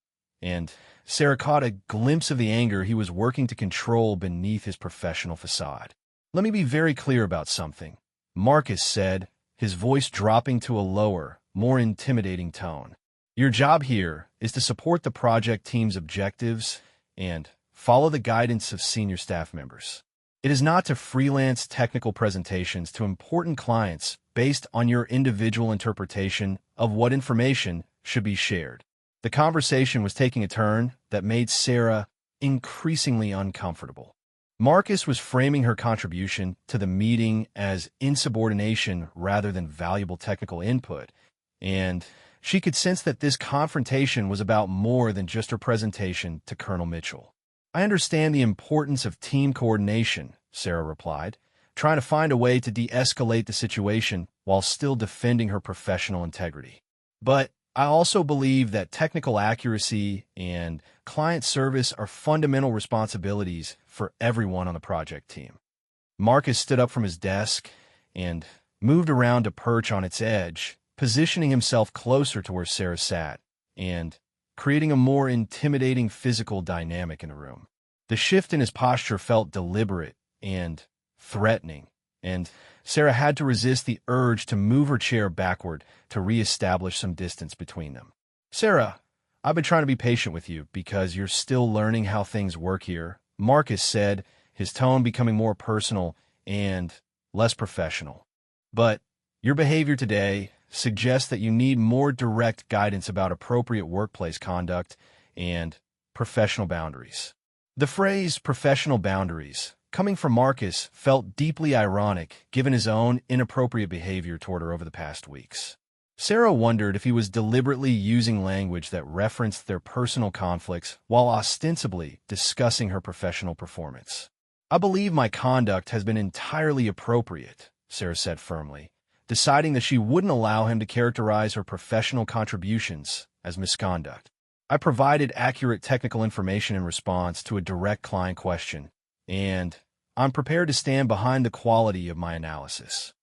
and Sarah caught a glimpse of the anger he was working to control beneath his professional facade. "Let me be very clear about something," Marcus said, his voice dropping to a lower, more intimidating tone. "Your job here is to support the project team's objectives and follow the guidance of senior staff members. It is not to freelance technical presentations to important clients based on your individual interpretation of what information should be shared." The conversation was taking a turn that made Sarah increasingly uncomfortable. Marcus was framing her contribution to the meeting as insubordination rather than valuable technical input, and she could sense that this confrontation was about more than just her presentation to Colonel Mitchell. "I understand the importance of team coordination," Sarah replied, trying to find a way to de-escalate the situation while still defending her professional integrity. "But I also believe that technical accuracy and client service are fundamental responsibilities for everyone on the project team." Marcus stood up from his desk and moved around to perch on its edge, positioning himself closer to where Sarah sat and creating a more intimidating physical dynamic in the room. The shift in his posture felt deliberate and threatening, and Sarah had to resist the urge to move her chair backward to reestablish some distance between them. "Sarah, I've been trying to be patient with you because you're still learning how things work here," Marcus said, his tone becoming more personal and less professional. "But your behavior today suggests that you need more direct guidance about appropriate workplace conduct and professional boundaries." The phrase "professional boundaries," coming from Marcus, felt deeply ironic given his own inappropriate behavior toward her over the past weeks. Sarah wondered if he was deliberately using language that referenced their personal conflicts while ostensibly discussing her professional performance. "I believe my conduct has been entirely appropriate," Sarah said firmly, deciding that she wouldn't allow him to characterize her professional contributions as misconduct. "I provided accurate technical information in response to a direct client question, and I'm prepared to stand behind the quality of my analysis."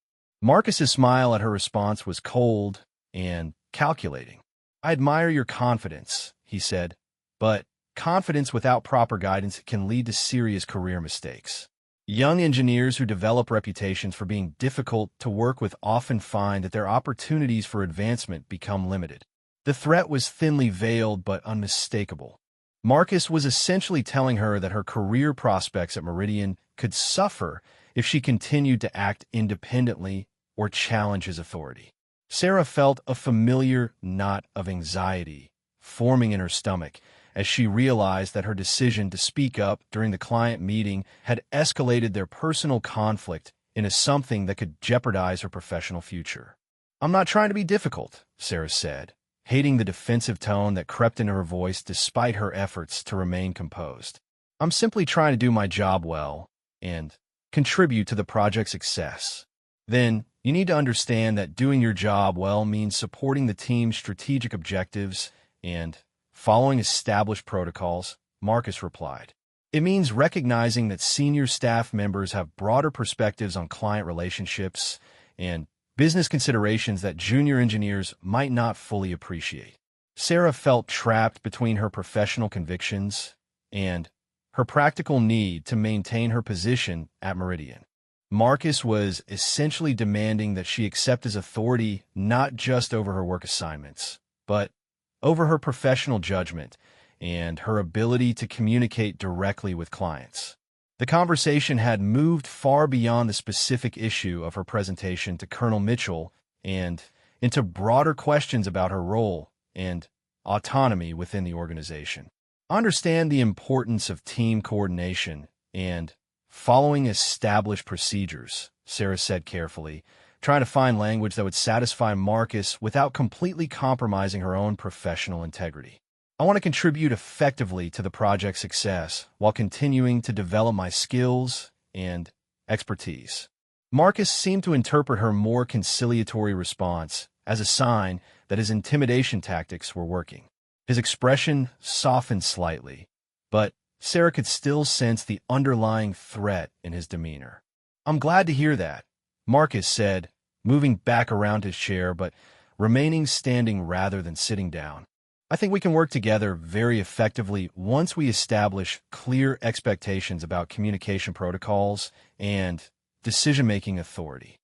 Marcus's smile at her response was cold and calculating. "I admire your confidence," he said, "but confidence without proper guidance can lead to serious career mistakes." Young engineers who develop reputations for being difficult to work with often find that their opportunities for advancement become limited. The threat was thinly veiled but unmistakable. Marcus was essentially telling her that her career prospects at Meridian could suffer if she continued to act independently or challenge his authority. Sarah felt a familiar knot of anxiety forming in her stomach as she realized that her decision to speak up during the client meeting had escalated their personal conflict into something that could jeopardize her professional future. "I'm not trying to be difficult," Sarah said, hating the defensive tone that crept into her voice despite her efforts to remain composed. "I'm simply trying to do my job well and contribute to the project's success." "Then, you need to understand that doing your job well means supporting the team's strategic objectives and following established protocols," Marcus replied. "It means recognizing that senior staff members have broader perspectives on client relationships and business considerations that junior engineers might not fully appreciate." Sarah felt trapped between her professional convictions and her practical need to maintain her position at Meridian. Marcus was essentially demanding that she accept his authority not just over her work assignments, but over her professional judgment and her ability to communicate directly with clients. The conversation had moved far beyond the specific issue of her presentation to Colonel Mitchell and into broader questions about her role and autonomy within the organization. "Understand the importance of team coordination and following established procedures," Sarah said carefully, trying to find language that would satisfy Marcus without completely compromising her own professional integrity. "I want to contribute effectively to the project's success while continuing to develop my skills and expertise." Marcus seemed to interpret her more conciliatory response as a sign that his intimidation tactics were working. His expression softened slightly, but Sarah could still sense the underlying threat in his demeanor. "I'm glad to hear that," Marcus said, moving back around his chair but remaining standing rather than sitting down. "I think we can work together very effectively once we establish clear expectations about communication protocols and decision-making authority."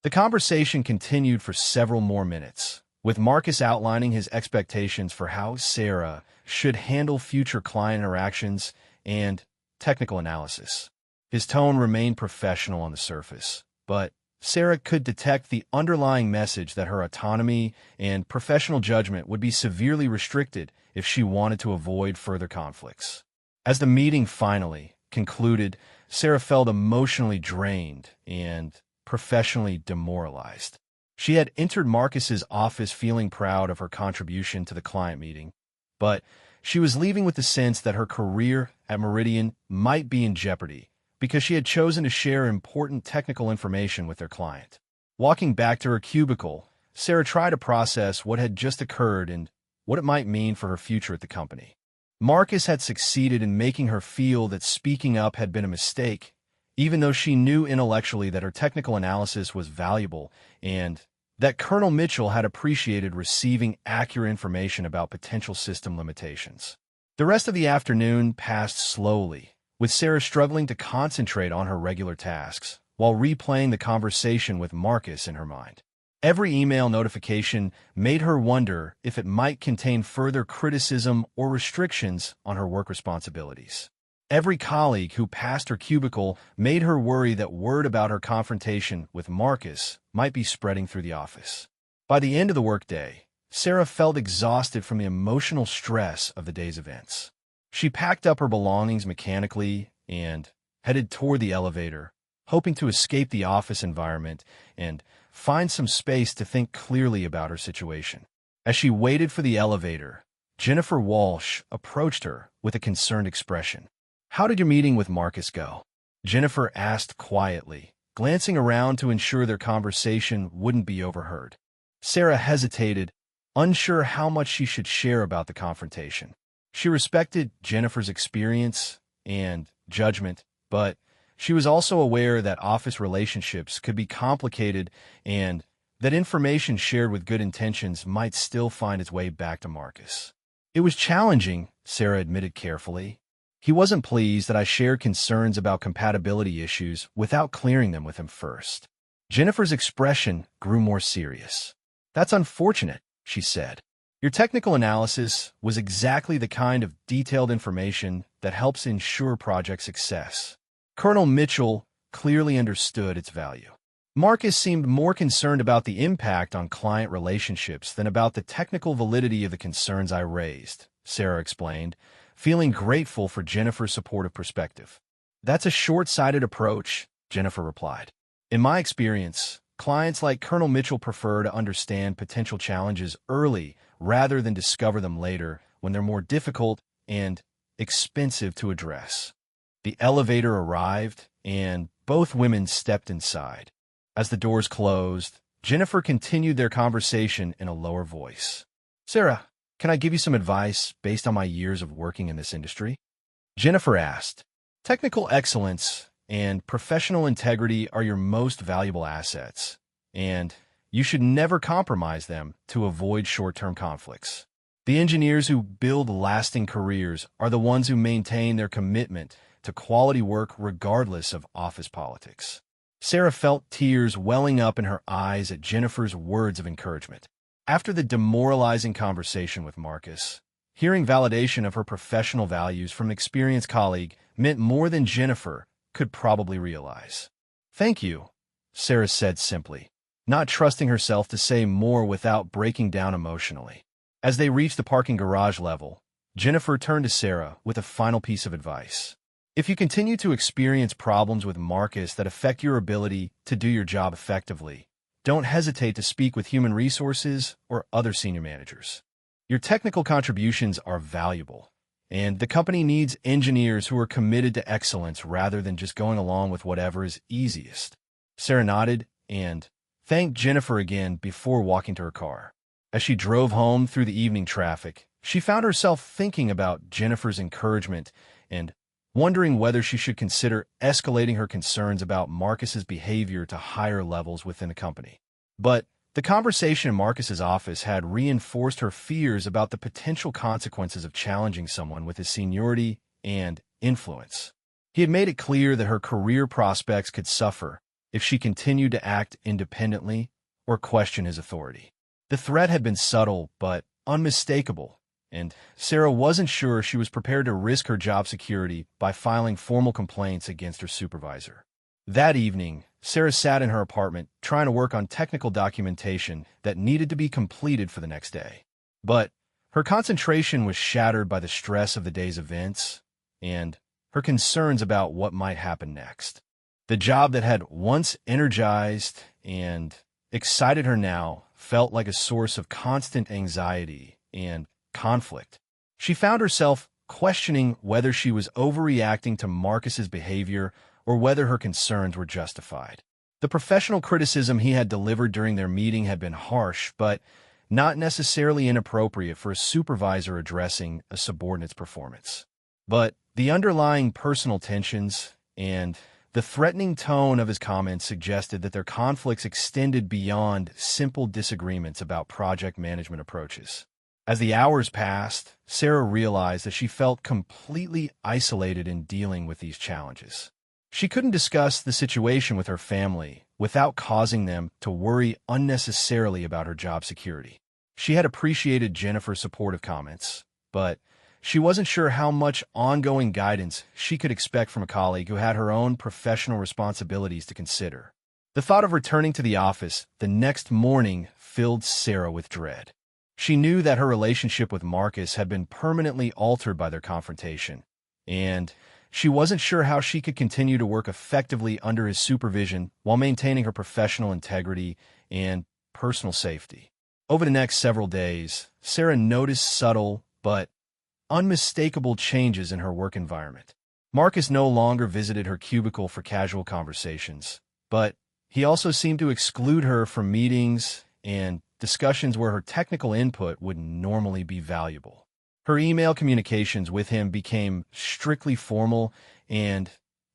The conversation continued for several more minutes, with Marcus outlining his expectations for how Sarah should handle future client interactions and technical analysis. His tone remained professional on the surface, but Sarah could detect the underlying message that her autonomy and professional judgment would be severely restricted if she wanted to avoid further conflicts. As the meeting finally concluded, Sarah felt emotionally drained and professionally demoralized. She had entered Marcus's office feeling proud of her contribution to the client meeting, but she was leaving with the sense that her career at Meridian might be in jeopardy because she had chosen to share important technical information with their client. Walking back to her cubicle, Sarah tried to process what had just occurred and what it might mean for her future at the company. Marcus had succeeded in making her feel that speaking up had been a mistake, even though she knew intellectually that her technical analysis was valuable and that Colonel Mitchell had appreciated receiving accurate information about potential system limitations. The rest of the afternoon passed slowly, with Sarah struggling to concentrate on her regular tasks while replaying the conversation with Marcus in her mind. Every email notification made her wonder if it might contain further criticism or restrictions on her work responsibilities. Every colleague who passed her cubicle made her worry that word about her confrontation with Marcus might be spreading through the office. By the end of the workday, Sarah felt exhausted from the emotional stress of the day's events. She packed up her belongings mechanically and headed toward the elevator, hoping to escape the office environment and find some space to think clearly about her situation. As she waited for the elevator, Jennifer Walsh approached her with a concerned expression. "How did your meeting with Marcus go?" Jennifer asked quietly, glancing around to ensure their conversation wouldn't be overheard. Sarah hesitated, unsure how much she should share about the confrontation. She respected Jennifer's experience and judgment, but she was also aware that office relationships could be complicated and that information shared with good intentions might still find its way back to Marcus. "It was challenging," Sarah admitted carefully. He wasn't pleased that I shared concerns about compatibility issues without clearing them with him first. Jennifer's expression grew more serious. "That's unfortunate," she said. "Your technical analysis was exactly the kind of detailed information that helps ensure project success." Colonel Mitchell clearly understood its value. Marcus seemed more concerned about the impact on client relationships than about the technical validity of the concerns I raised, Sarah explained, feeling grateful for Jennifer's supportive perspective. "That's a short-sighted approach," Jennifer replied. "In my experience, clients like Colonel Mitchell prefer to understand potential challenges early rather than discover them later when they're more difficult and expensive to address." The elevator arrived, and both women stepped inside. As the doors closed, Jennifer continued their conversation in a lower voice. "Sarah, can I give you some advice based on my years of working in this industry?" Jennifer asked. "Technical excellence and professional integrity are your most valuable assets, and you should never compromise them to avoid short-term conflicts. The engineers who build lasting careers are the ones who maintain their commitment to quality work regardless of office politics." Sarah felt tears welling up in her eyes at Jennifer's words of encouragement. After the demoralizing conversation with Marcus, hearing validation of her professional values from an experienced colleague meant more than Jennifer could probably realize. "Thank you," Sarah said simply, not trusting herself to say more without breaking down emotionally. As they reached the parking garage level, Jennifer turned to Sarah with a final piece of advice. "If you continue to experience problems with Marcus that affect your ability to do your job effectively, don't hesitate to speak with human resources or other senior managers. Your technical contributions are valuable, and the company needs engineers who are committed to excellence rather than just going along with whatever is easiest." Sarah nodded and thanked Jennifer again before walking to her car. As she drove home through the evening traffic, she found herself thinking about Jennifer's encouragement and wondering whether she should consider escalating her concerns about Marcus's behavior to higher levels within the company. But the conversation in Marcus's office had reinforced her fears about the potential consequences of challenging someone with his seniority and influence. He had made it clear that her career prospects could suffer if she continued to act independently or question his authority. The threat had been subtle but unmistakable, and Sarah wasn't sure she was prepared to risk her job security by filing formal complaints against her supervisor. That evening, Sarah sat in her apartment trying to work on technical documentation that needed to be completed for the next day. But her concentration was shattered by the stress of the day's events and her concerns about what might happen next. The job that had once energized and excited her now felt like a source of constant anxiety and conflict. She found herself questioning whether she was overreacting to Marcus's behavior or whether her concerns were justified. The professional criticism he had delivered during their meeting had been harsh, but not necessarily inappropriate for a supervisor addressing a subordinate's performance. But the underlying personal tensions and the threatening tone of his comments suggested that their conflicts extended beyond simple disagreements about project management approaches. As the hours passed, Sarah realized that she felt completely isolated in dealing with these challenges. She couldn't discuss the situation with her family without causing them to worry unnecessarily about her job security. She had appreciated Jennifer's supportive comments, but she wasn't sure how much ongoing guidance she could expect from a colleague who had her own professional responsibilities to consider. The thought of returning to the office the next morning filled Sarah with dread. She knew that her relationship with Marcus had been permanently altered by their confrontation, and she wasn't sure how she could continue to work effectively under his supervision while maintaining her professional integrity and personal safety. Over the next several days, Sarah noticed subtle but unmistakable changes in her work environment. Marcus no longer visited her cubicle for casual conversations, but he also seemed to exclude her from meetings and discussions where her technical input would normally be valuable. Her email communications with him became strictly formal and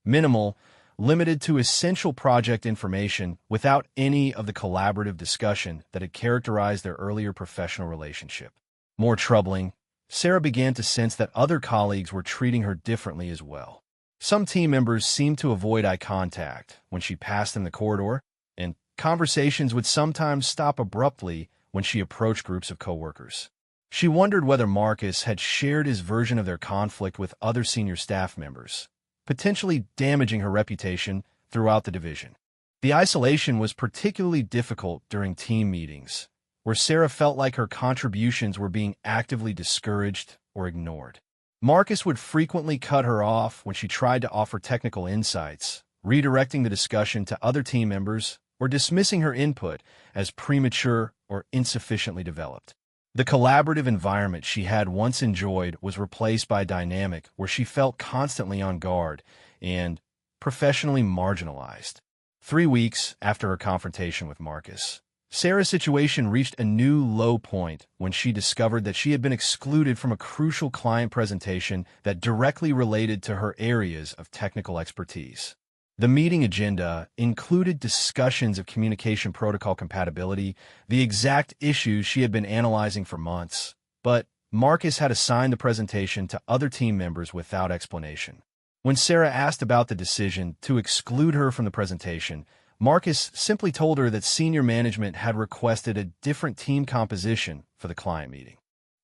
minimal, limited to essential project information without any of the collaborative discussion that had characterized their earlier professional relationship. More troubling, Sarah began to sense that other colleagues were treating her differently as well. Some team members seemed to avoid eye contact when she passed in the corridor, and conversations would sometimes stop abruptly when she approached groups of coworkers. She wondered whether Marcus had shared his version of their conflict with other senior staff members, potentially damaging her reputation throughout the division. The isolation was particularly difficult during team meetings, where Sarah felt like her contributions were being actively discouraged or ignored. Marcus would frequently cut her off when she tried to offer technical insights, redirecting the discussion to other team members or dismissing her input as premature or insufficiently developed. The collaborative environment she had once enjoyed was replaced by a dynamic where she felt constantly on guard and professionally marginalized. 3 weeks after her confrontation with Marcus, Sarah's situation reached a new low point when she discovered that she had been excluded from a crucial client presentation that directly related to her areas of technical expertise. The meeting agenda included discussions of communication protocol compatibility, the exact issues she had been analyzing for months, but Marcus had assigned the presentation to other team members without explanation. When Sarah asked about the decision to exclude her from the presentation, Marcus simply told her that senior management had requested a different team composition for the client meeting.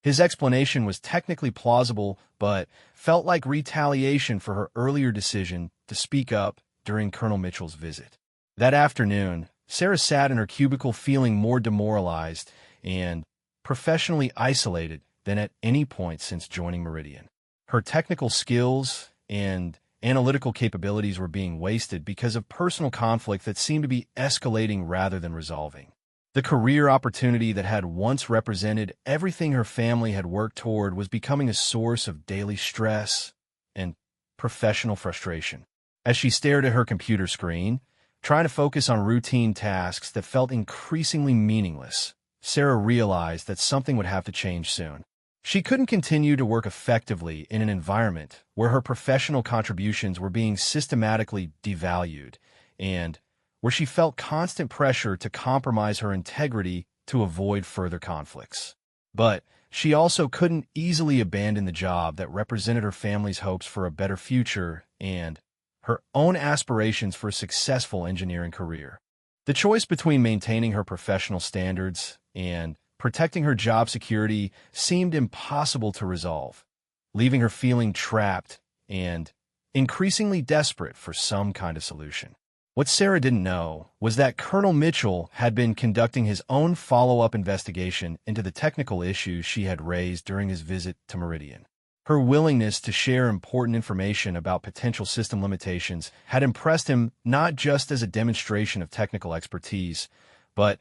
His explanation was technically plausible, but felt like retaliation for her earlier decision to speak up during Colonel Mitchell's visit. That afternoon, Sarah sat in her cubicle feeling more demoralized and professionally isolated than at any point since joining Meridian. Her technical skills and analytical capabilities were being wasted because of personal conflict that seemed to be escalating rather than resolving. The career opportunity that had once represented everything her family had worked toward was becoming a source of daily stress and professional frustration. As she stared at her computer screen, trying to focus on routine tasks that felt increasingly meaningless, Sarah realized that something would have to change soon. She couldn't continue to work effectively in an environment where her professional contributions were being systematically devalued and where she felt constant pressure to compromise her integrity to avoid further conflicts. But she also couldn't easily abandon the job that represented her family's hopes for a better future and her own aspirations for a successful engineering career. The choice between maintaining her professional standards and protecting her job security seemed impossible to resolve, leaving her feeling trapped and increasingly desperate for some kind of solution. What Sarah didn't know was that Colonel Mitchell had been conducting his own follow-up investigation into the technical issues she had raised during his visit to Meridian. Her willingness to share important information about potential system limitations had impressed him not just as a demonstration of technical expertise, but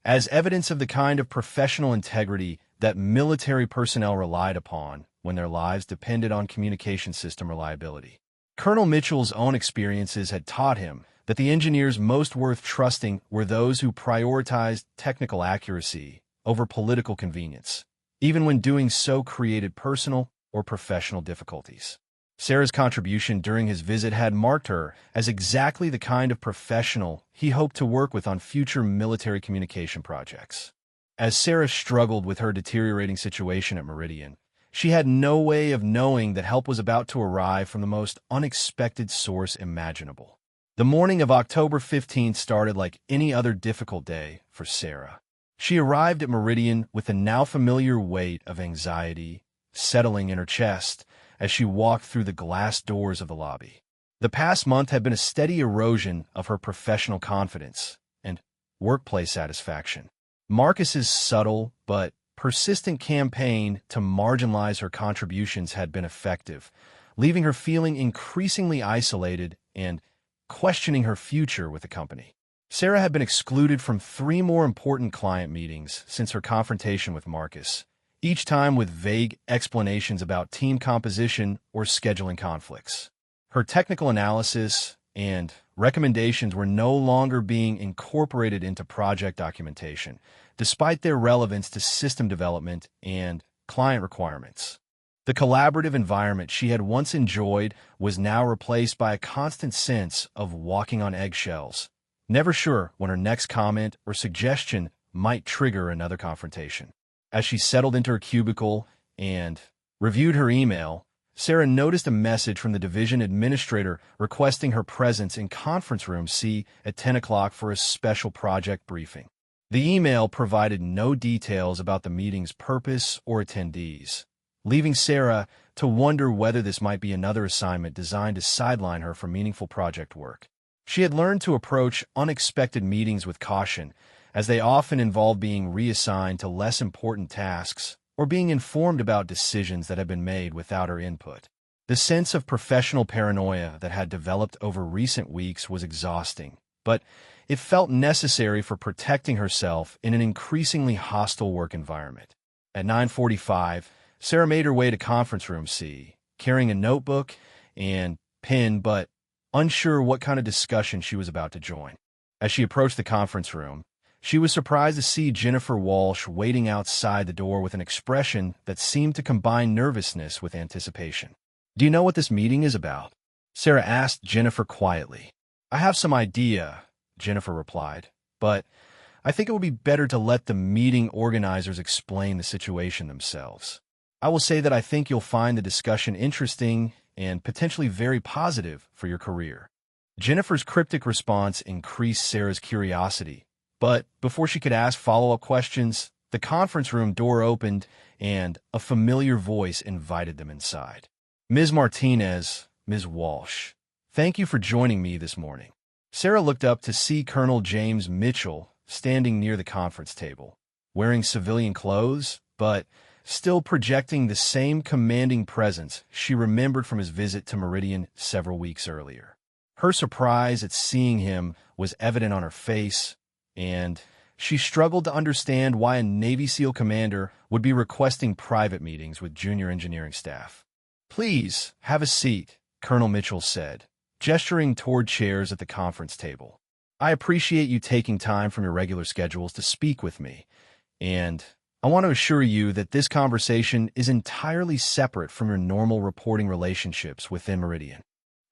as evidence of the kind of professional integrity that military personnel relied upon when their lives depended on communication system reliability. Colonel Mitchell's own experiences had taught him that the engineers most worth trusting were those who prioritized technical accuracy over political convenience, even when doing so created personal or professional difficulties. Sarah's contribution during his visit had marked her as exactly the kind of professional he hoped to work with on future military communication projects. As Sarah struggled with her deteriorating situation at Meridian, she had no way of knowing that help was about to arrive from the most unexpected source imaginable. The morning of October 15th started like any other difficult day for Sarah. She arrived at Meridian with the now familiar weight of anxiety settling in her chest as she walked through the glass doors of the lobby. The past month had been a steady erosion of her professional confidence and workplace satisfaction. Marcus's subtle but persistent campaign to marginalize her contributions had been effective, leaving her feeling increasingly isolated and questioning her future with the company. Sarah had been excluded from 3 more important client meetings since her confrontation with Marcus, each time with vague explanations about team composition or scheduling conflicts. Her technical analysis and recommendations were no longer being incorporated into project documentation, despite their relevance to system development and client requirements. The collaborative environment she had once enjoyed was now replaced by a constant sense of walking on eggshells, never sure when her next comment or suggestion might trigger another confrontation. As she settled into her cubicle and Reviewed her email, Sarah noticed a message from the division administrator requesting her presence in conference room C at 10 o'clock for a special project briefing. The email provided no details about the meeting's purpose or attendees, leaving Sarah to wonder whether this might be another assignment designed to sideline her from meaningful project work. She had learned to approach unexpected meetings with caution, as they often involved being reassigned to less important tasks or being informed about decisions that had been made without her input. The sense of professional paranoia that had developed over recent weeks was exhausting, but it felt necessary for protecting herself in an increasingly hostile work environment. At 9:45, Sarah made her way to conference room C, carrying a notebook and pen, but unsure what kind of discussion she was about to join. As she approached the conference room, she was surprised to see Jennifer Walsh waiting outside the door with an expression that seemed to combine nervousness with anticipation. "Do you know what this meeting is about?" Sarah asked Jennifer quietly. "I have some idea," Jennifer replied, "but I think it would be better to let the meeting organizers explain the situation themselves. I will say that I think you'll find the discussion interesting and potentially very positive for your career." Jennifer's cryptic response increased Sarah's curiosity, but before she could ask follow-up questions, the conference room door opened and a familiar voice invited them inside. "Ms. Martinez, Ms. Walsh, thank you for joining me this morning." Sarah looked up to see Colonel James Mitchell standing near the conference table, wearing civilian clothes, but still projecting the same commanding presence she remembered from his visit to Meridian several weeks earlier. Her surprise at seeing him was evident on her face, and she struggled to understand why a Navy SEAL commander would be requesting private meetings with junior engineering staff. "Please, have a seat," Colonel Mitchell said, gesturing toward chairs at the conference table. "I appreciate you taking time from your regular schedules to speak with me, and I want to assure you that this conversation is entirely separate from your normal reporting relationships within Meridian."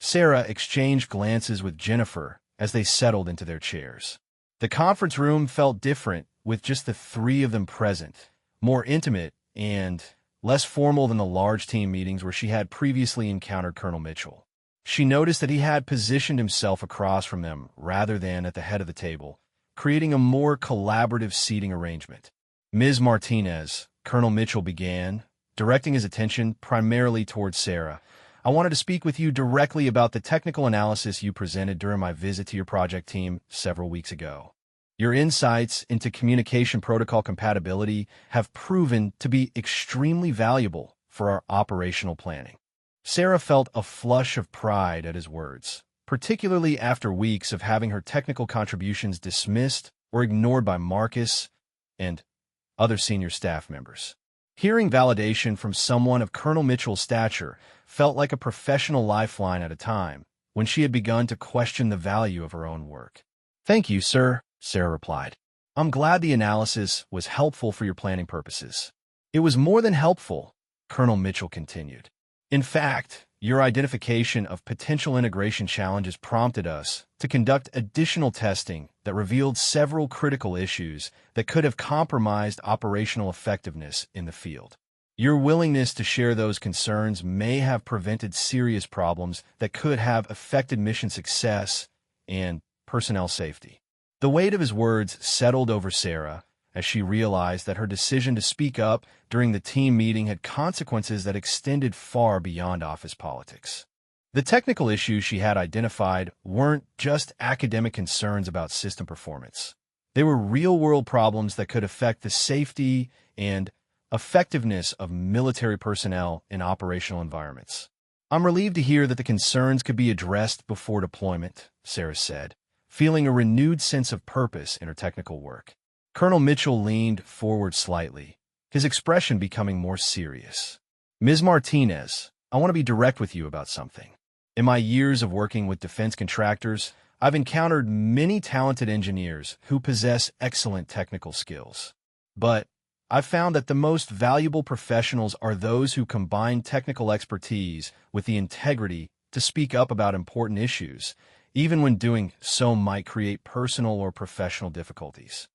Sarah exchanged glances with Jennifer as they settled into their chairs. The conference room felt different with just the three of them present, more intimate and less formal than the large team meetings where she had previously encountered Colonel Mitchell. She noticed that he had positioned himself across from them rather than at the head of the table, creating a more collaborative seating arrangement. "Ms. Martinez," Colonel Mitchell began, directing his attention primarily towards Sarah, "I wanted to speak with you directly about the technical analysis you presented during my visit to your project team several weeks ago. Your insights into communication protocol compatibility have proven to be extremely valuable for our operational planning." Sarah felt a flush of pride at his words, particularly after weeks of having her technical contributions dismissed or ignored by Marcus and other senior staff members. Hearing validation from someone of Colonel Mitchell's stature felt like a professional lifeline at a time when she had begun to question the value of her own work. "Thank you, sir," Sarah replied. "I'm glad the analysis was helpful for your planning purposes." "It was more than helpful," Colonel Mitchell continued. "In fact, your identification of potential integration challenges prompted us to conduct additional testing that revealed several critical issues that could have compromised operational effectiveness in the field. Your willingness to share those concerns may have prevented serious problems that could have affected mission success and personnel safety." The weight of his words settled over Sarah as she realized that her decision to speak up during the team meeting had consequences that extended far beyond office politics. The technical issues she had identified weren't just academic concerns about system performance. They were real-world problems that could affect the safety and effectiveness of military personnel in operational environments. "I'm relieved to hear that the concerns could be addressed before deployment," Sarah said, feeling a renewed sense of purpose in her technical work. Colonel Mitchell leaned forward slightly, his expression becoming more serious. "Ms. Martinez, I want to be direct with you about something. In my years of working with defense contractors, I've encountered many talented engineers who possess excellent technical skills. But I've found that the most valuable professionals are those who combine technical expertise with the integrity to speak up about important issues, even when doing so might create personal or professional difficulties."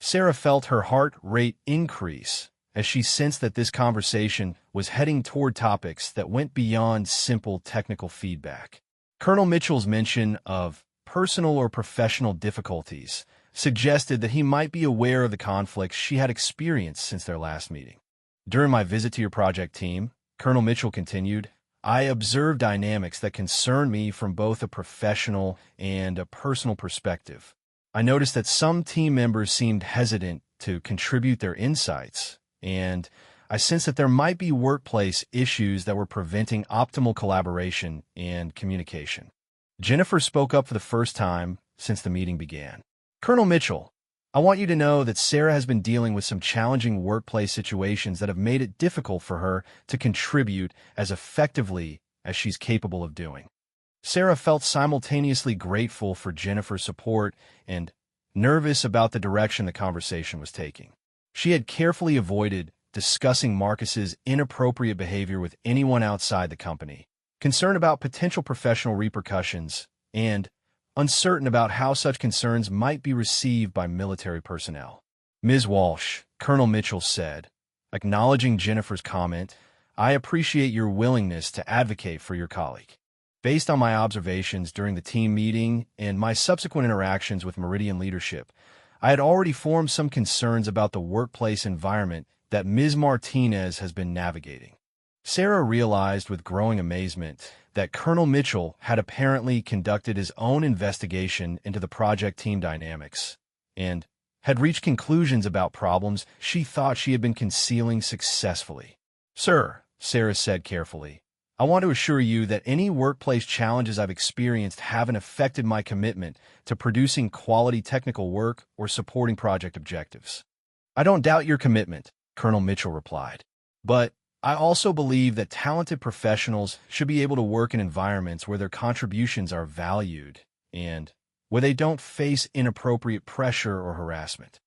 Sarah felt her heart rate increase as she sensed that this conversation was heading toward topics that went beyond simple technical feedback. Colonel Mitchell's mention of personal or professional difficulties suggested that he might be aware of the conflicts she had experienced since their last meeting. During my visit to your project team, Colonel Mitchell continued, I observed dynamics that concerned me from both a professional and a personal perspective. I noticed that some team members seemed hesitant to contribute their insights, and I sensed that there might be workplace issues that were preventing optimal collaboration and communication. Jennifer spoke up for the first time since the meeting began. Colonel Mitchell, I want you to know that Sarah has been dealing with some challenging workplace situations that have made it difficult for her to contribute as effectively as she's capable of doing. Sarah felt simultaneously grateful for Jennifer's support and nervous about the direction the conversation was taking. She had carefully avoided discussing Marcus's inappropriate behavior with anyone outside the company, concerned about potential professional repercussions, and uncertain about how such concerns might be received by military personnel. Ms. Walsh, Colonel Mitchell said, acknowledging Jennifer's comment, I appreciate your willingness to advocate for your colleague. Based on my observations during the team meeting and my subsequent interactions with Meridian leadership, I had already formed some concerns about the workplace environment that Ms. Martinez has been navigating. Sarah realized with growing amazement that Colonel Mitchell had apparently conducted his own investigation into the project team dynamics and had reached conclusions about problems she thought she had been concealing successfully. Sir, Sarah said carefully, I want to assure you that any workplace challenges I've experienced haven't affected my commitment to producing quality technical work or supporting project objectives. I don't doubt your commitment, Colonel Mitchell replied, but I also believe that talented professionals should be able to work in environments where their contributions are valued and where they don't face inappropriate pressure or harassment.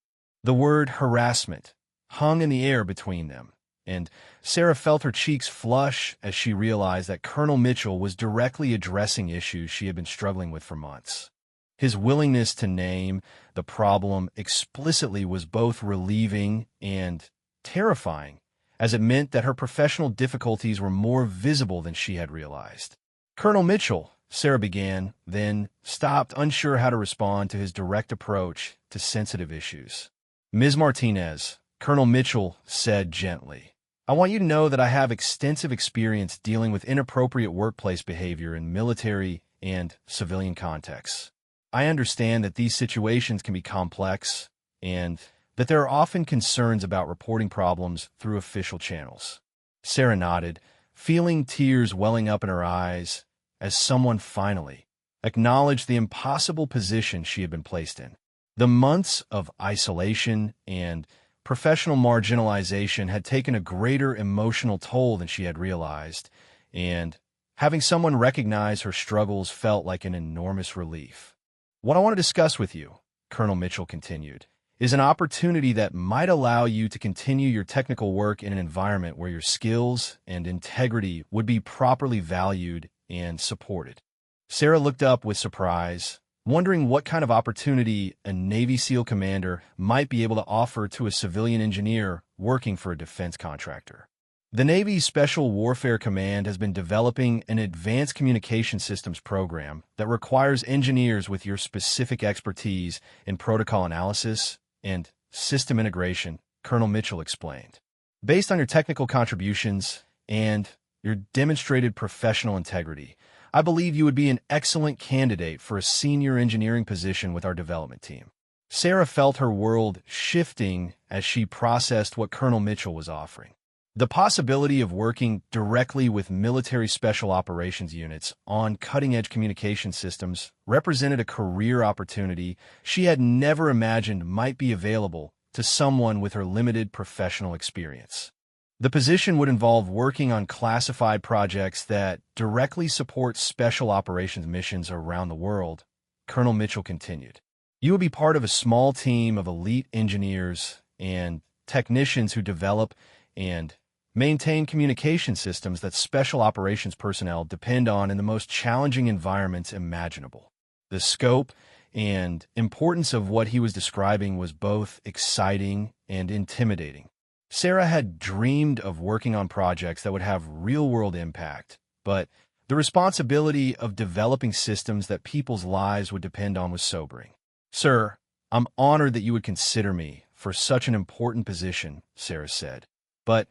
The word harassment hung in the air between them, and Sarah felt her cheeks flush as she realized that Colonel Mitchell was directly addressing issues she had been struggling with for months. His willingness to name the problem explicitly was both relieving and terrifying, as it meant that her professional difficulties were more visible than she had realized. Colonel Mitchell, Sarah began, then stopped, unsure how to respond to his direct approach to sensitive issues. Ms. Martinez, Colonel Mitchell said gently, I want you to know that I have extensive experience dealing with inappropriate workplace behavior in military and civilian contexts. I understand that these situations can be complex and that there are often concerns about reporting problems through official channels. Sarah nodded, feeling tears welling up in her eyes as someone finally acknowledged the impossible position she had been placed in. The months of isolation and professional marginalization had taken a greater emotional toll than she had realized, and having someone recognize her struggles felt like an enormous relief. What I want to discuss with you, Colonel Mitchell continued, is an opportunity that might allow you to continue your technical work in an environment where your skills and integrity would be properly valued and supported. Sarah looked up with surprise, wondering what kind of opportunity a Navy SEAL commander might be able to offer to a civilian engineer working for a defense contractor. The Navy's Special Warfare Command has been developing an advanced communication systems program that requires engineers with your specific expertise in protocol analysis and system integration, Colonel Mitchell explained. Based on your technical contributions and your demonstrated professional integrity, I believe you would be an excellent candidate for a senior engineering position with our development team. Sarah felt her world shifting as she processed what Colonel Mitchell was offering. The possibility of working directly with military special operations units on cutting-edge communication systems represented a career opportunity she had never imagined might be available to someone with her limited professional experience. The position would involve working on classified projects that directly support special operations missions around the world, Colonel Mitchell continued. You would be part of a small team of elite engineers and technicians who develop and maintain communication systems that special operations personnel depend on in the most challenging environments imaginable. The scope and importance of what he was describing was both exciting and intimidating. Sarah had dreamed of working on projects that would have real-world impact, but the responsibility of developing systems that people's lives would depend on was sobering. "Sir, I'm honored that you would consider me for such an important position," Sarah said. "But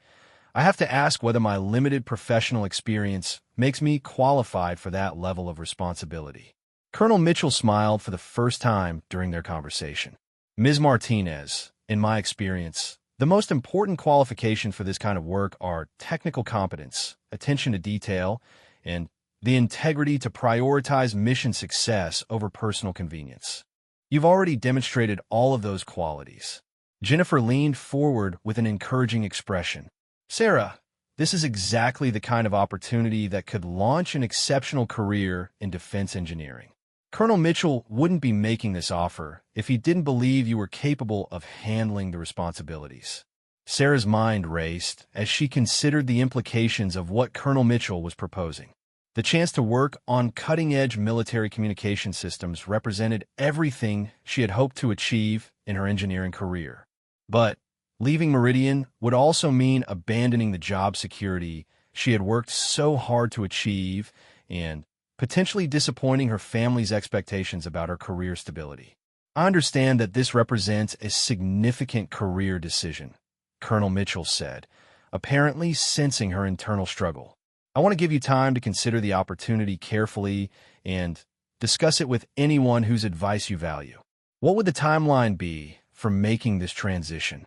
I have to ask whether my limited professional experience makes me qualified for that level of responsibility." Colonel Mitchell smiled for the first time during their conversation. "Ms. Martinez, in my experience, the most important qualifications for this kind of work are technical competence, attention to detail, and the integrity to prioritize mission success over personal convenience. You've already demonstrated all of those qualities." Jennifer leaned forward with an encouraging expression. "Sarah, this is exactly the kind of opportunity that could launch an exceptional career in defense engineering. Colonel Mitchell wouldn't be making this offer if he didn't believe you were capable of handling the responsibilities." Sarah's mind raced as she considered the implications of what Colonel Mitchell was proposing. The chance to work on cutting-edge military communication systems represented everything she had hoped to achieve in her engineering career. But leaving Meridian would also mean abandoning the job security she had worked so hard to achieve and potentially disappointing her family's expectations about her career stability. "I understand that this represents a significant career decision," Colonel Mitchell said, apparently sensing her internal struggle. "I want to give you time to consider the opportunity carefully and discuss it with anyone whose advice you value. What would the timeline be for making this transition?"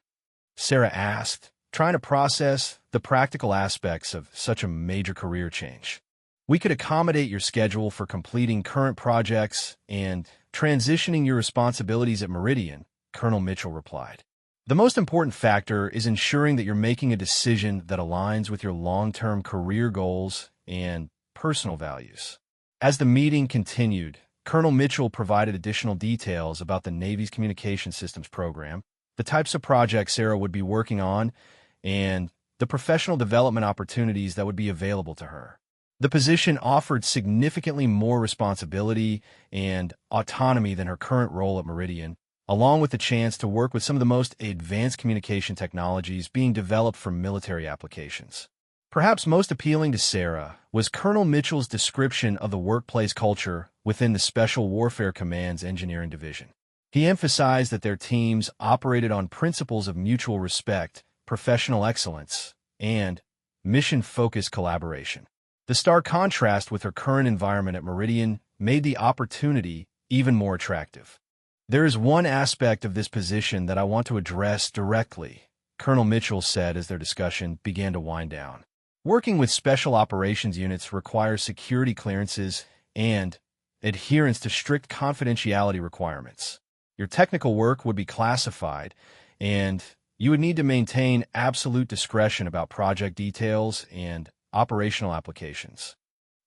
Sarah asked, trying to process the practical aspects of such a major career change. "We could accommodate your schedule for completing current projects and transitioning your responsibilities at Meridian," Colonel Mitchell replied. "The most important factor is ensuring that you're making a decision that aligns with your long-term career goals and personal values." As the meeting continued, Colonel Mitchell provided additional details about the Navy's communication systems program, the types of projects Sarah would be working on, and the professional development opportunities that would be available to her. The position offered significantly more responsibility and autonomy than her current role at Meridian, along with the chance to work with some of the most advanced communication technologies being developed for military applications. Perhaps most appealing to Sarah was Colonel Mitchell's description of the workplace culture within the Special Warfare Command's engineering division. He emphasized that their teams operated on principles of mutual respect, professional excellence, and mission-focused collaboration. The stark contrast with her current environment at Meridian made the opportunity even more attractive. "There is one aspect of this position that I want to address directly," Colonel Mitchell said as their discussion began to wind down. "Working with special operations units requires security clearances and adherence to strict confidentiality requirements. Your technical work would be classified, and you would need to maintain absolute discretion about project details and operational applications."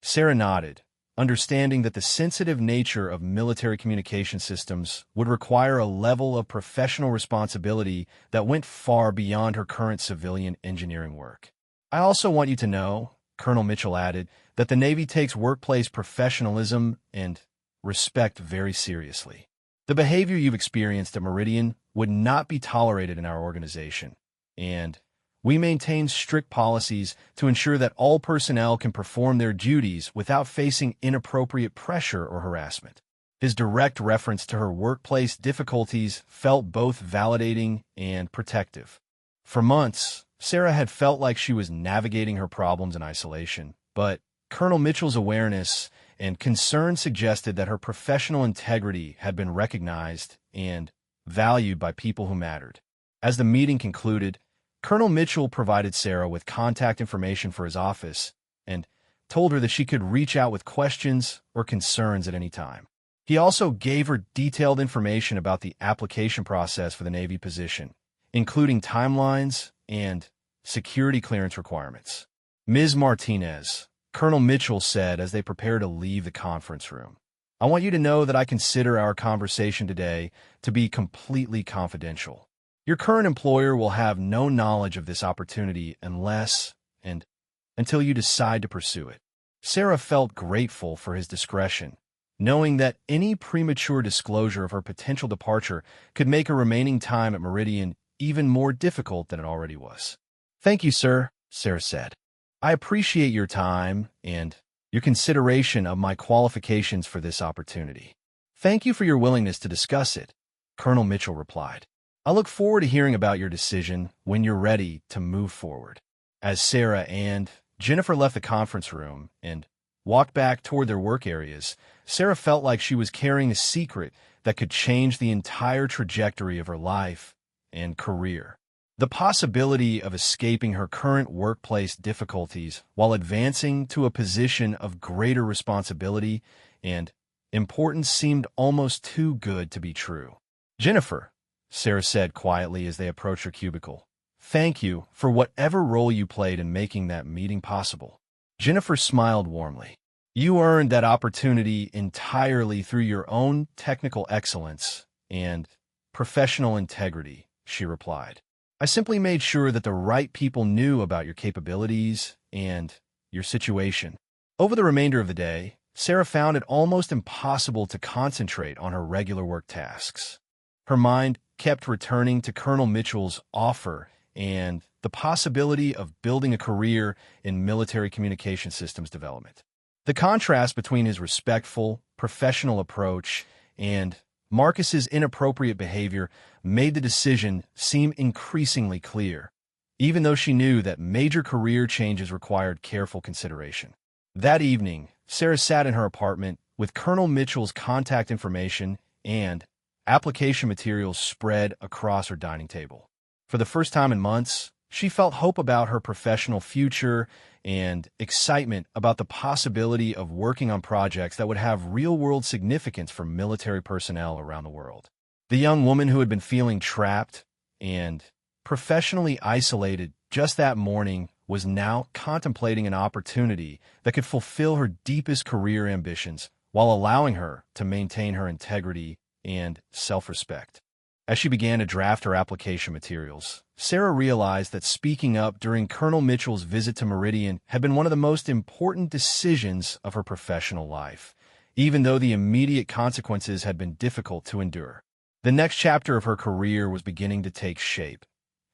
Sarah nodded, understanding that the sensitive nature of military communication systems would require a level of professional responsibility that went far beyond her current civilian engineering work. "I also want you to know," Colonel Mitchell added, "that the Navy takes workplace professionalism and respect very seriously. The behavior you've experienced at Meridian would not be tolerated in our organization, and we maintain strict policies to ensure that all personnel can perform their duties without facing inappropriate pressure or harassment." His direct reference to her workplace difficulties felt both validating and protective. For months, Sarah had felt like she was navigating her problems in isolation, but Colonel Mitchell's awareness and concern suggested that her professional integrity had been recognized and valued by people who mattered. As the meeting concluded, Colonel Mitchell provided Sarah with contact information for his office and told her that she could reach out with questions or concerns at any time. He also gave her detailed information about the application process for the Navy position, including timelines and security clearance requirements. "Ms. Martinez," Colonel Mitchell said as they prepared to leave the conference room, "I want you to know that I consider our conversation today to be completely confidential. Your current employer will have no knowledge of this opportunity until you decide to pursue it." Sarah felt grateful for his discretion, knowing that any premature disclosure of her potential departure could make her remaining time at Meridian even more difficult than it already was. "Thank you, sir," Sarah said. "I appreciate your time and your consideration of my qualifications for this opportunity." "Thank you for your willingness to discuss it," Colonel Mitchell replied. "I look forward to hearing about your decision when you're ready to move forward." As Sarah and Jennifer left the conference room and walked back toward their work areas, Sarah felt like she was carrying a secret that could change the entire trajectory of her life and career. The possibility of escaping her current workplace difficulties while advancing to a position of greater responsibility and importance seemed almost too good to be true. "Jennifer," Sarah said quietly as they approached her cubicle, "thank you for whatever role you played in making that meeting possible." Jennifer smiled warmly. "You earned that opportunity entirely through your own technical excellence and professional integrity," she replied. "I simply made sure that the right people knew about your capabilities and your situation." Over the remainder of the day, Sarah found it almost impossible to concentrate on her regular work tasks. Her mind kept returning to Colonel Mitchell's offer and the possibility of building a career in military communication systems development. The contrast between his respectful, professional approach and Marcus's inappropriate behavior made the decision seem increasingly clear, even though she knew that major career changes required careful consideration. That evening, Sarah sat in her apartment with Colonel Mitchell's contact information and application materials spread across her dining table. For the first time in months, she felt hope about her professional future and excitement about the possibility of working on projects that would have real-world significance for military personnel around the world. The young woman who had been feeling trapped and professionally isolated just that morning was now contemplating an opportunity that could fulfill her deepest career ambitions while allowing her to maintain her integrity and self-respect. As she began to draft her application materials, Sarah realized that speaking up during Colonel Mitchell's visit to Meridian had been one of the most important decisions of her professional life, even though the immediate consequences had been difficult to endure. The next chapter of her career was beginning to take shape,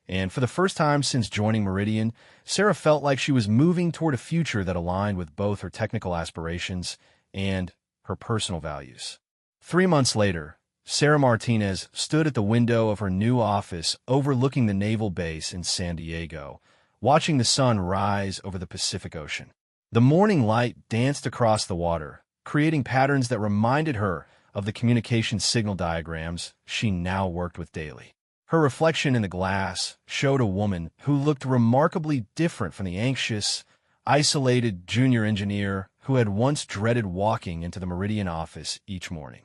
and for the first time since joining Meridian, Sarah felt like she was moving toward a future that aligned with both her technical aspirations and her personal values. 3 months later, Sarah Martinez stood at the window of her new office overlooking the naval base in San Diego, watching the sun rise over the Pacific Ocean. The morning light danced across the water, creating patterns that reminded her of the communication signal diagrams she now worked with daily. Her reflection in the glass showed a woman who looked remarkably different from the anxious, isolated junior engineer who had once dreaded walking into the Meridian office each morning.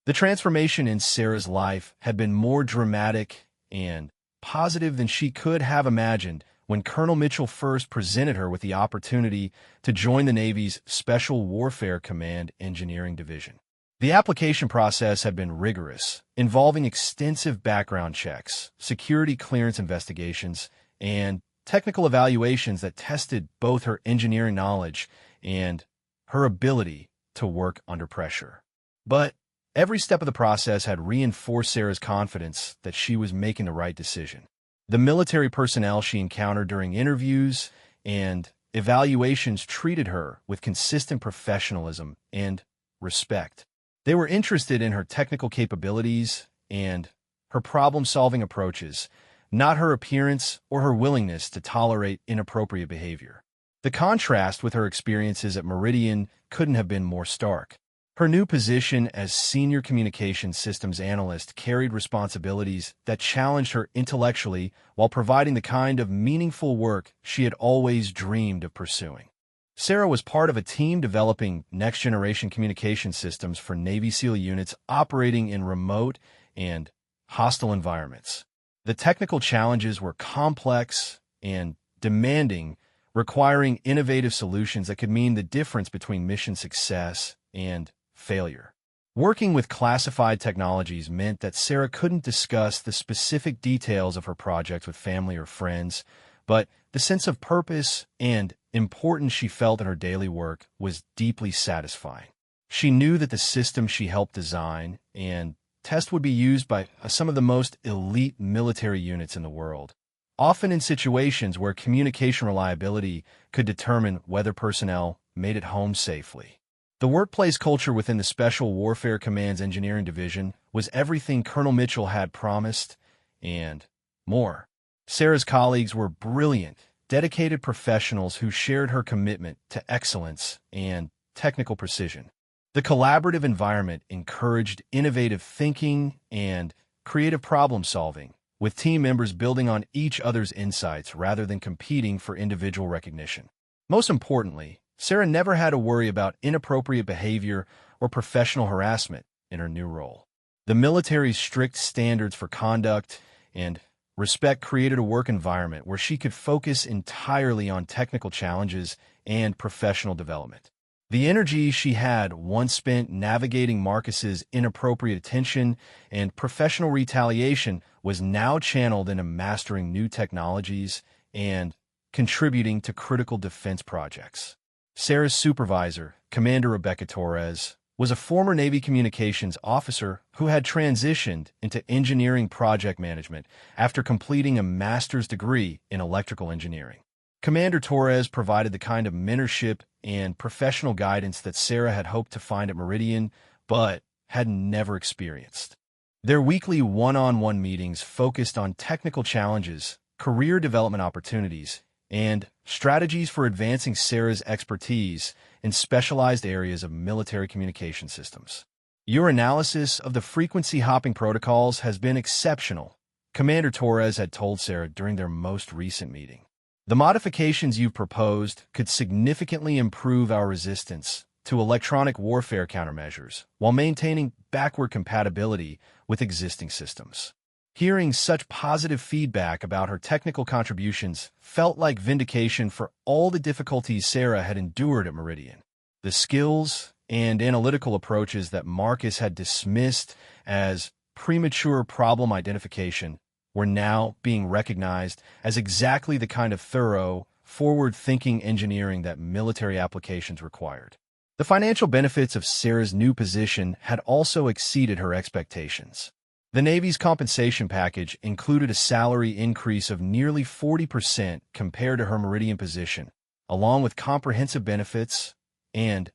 The transformation in Sarah's life had been more dramatic and positive than she could have imagined when Colonel Mitchell first presented her with the opportunity to join the Navy's Special Warfare Command Engineering Division. The application process had been rigorous, involving extensive background checks, security clearance investigations, and technical evaluations that tested both her engineering knowledge and her ability to work under pressure. But every step of the process had reinforced Sarah's confidence that she was making the right decision. The military personnel she encountered during interviews and evaluations treated her with consistent professionalism and respect. They were interested in her technical capabilities and her problem-solving approaches, not her appearance or her willingness to tolerate inappropriate behavior. The contrast with her experiences at Meridian couldn't have been more stark. Her new position as Senior Communications Systems Analyst carried responsibilities that challenged her intellectually while providing the kind of meaningful work she had always dreamed of pursuing. Sarah was part of a team developing next-generation communication systems for Navy SEAL units operating in remote and hostile environments. The technical challenges were complex and demanding, requiring innovative solutions that could mean the difference between mission success and failure. Working with classified technologies meant that Sarah couldn't discuss the specific details of her project with family or friends, but the sense of purpose and importance she felt in her daily work was deeply satisfying. She knew that the system she helped design and test would be used by some of the most elite military units in the world, often in situations where communication reliability could determine whether personnel made it home safely. The workplace culture within the Special Warfare Command's Engineering Division was everything Colonel Mitchell had promised and more. Sarah's colleagues were brilliant, dedicated professionals who shared her commitment to excellence and technical precision. The collaborative environment encouraged innovative thinking and creative problem-solving, with team members building on each other's insights rather than competing for individual recognition. Most importantly, Sarah never had to worry about inappropriate behavior or professional harassment in her new role. The military's strict standards for conduct and respect created a work environment where she could focus entirely on technical challenges and professional development. The energy she had once spent navigating Marcus's inappropriate attention and professional retaliation was now channeled into mastering new technologies and contributing to critical defense projects. Sarah's supervisor, Commander Rebecca Torres, was a former Navy communications officer who had transitioned into engineering project management after completing a master's degree in electrical engineering. Commander Torres provided the kind of mentorship and professional guidance that Sarah had hoped to find at Meridian, but had never experienced. Their weekly one-on-one meetings focused on technical challenges, career development opportunities, and strategies for advancing Sarah's expertise in specialized areas of military communication systems. "Your analysis of the frequency hopping protocols has been exceptional," Commander Torres had told Sarah during their most recent meeting. "The modifications you've proposed could significantly improve our resistance to electronic warfare countermeasures while maintaining backward compatibility with existing systems." Hearing such positive feedback about her technical contributions felt like vindication for all the difficulties Sarah had endured at Meridian. The skills and analytical approaches that Marcus had dismissed as premature problem identification were now being recognized as exactly the kind of thorough, forward-thinking engineering that military applications required. The financial benefits of Sarah's new position had also exceeded her expectations. The Navy's compensation package included a salary increase of nearly 40% compared to her Meridian position, along with comprehensive benefits and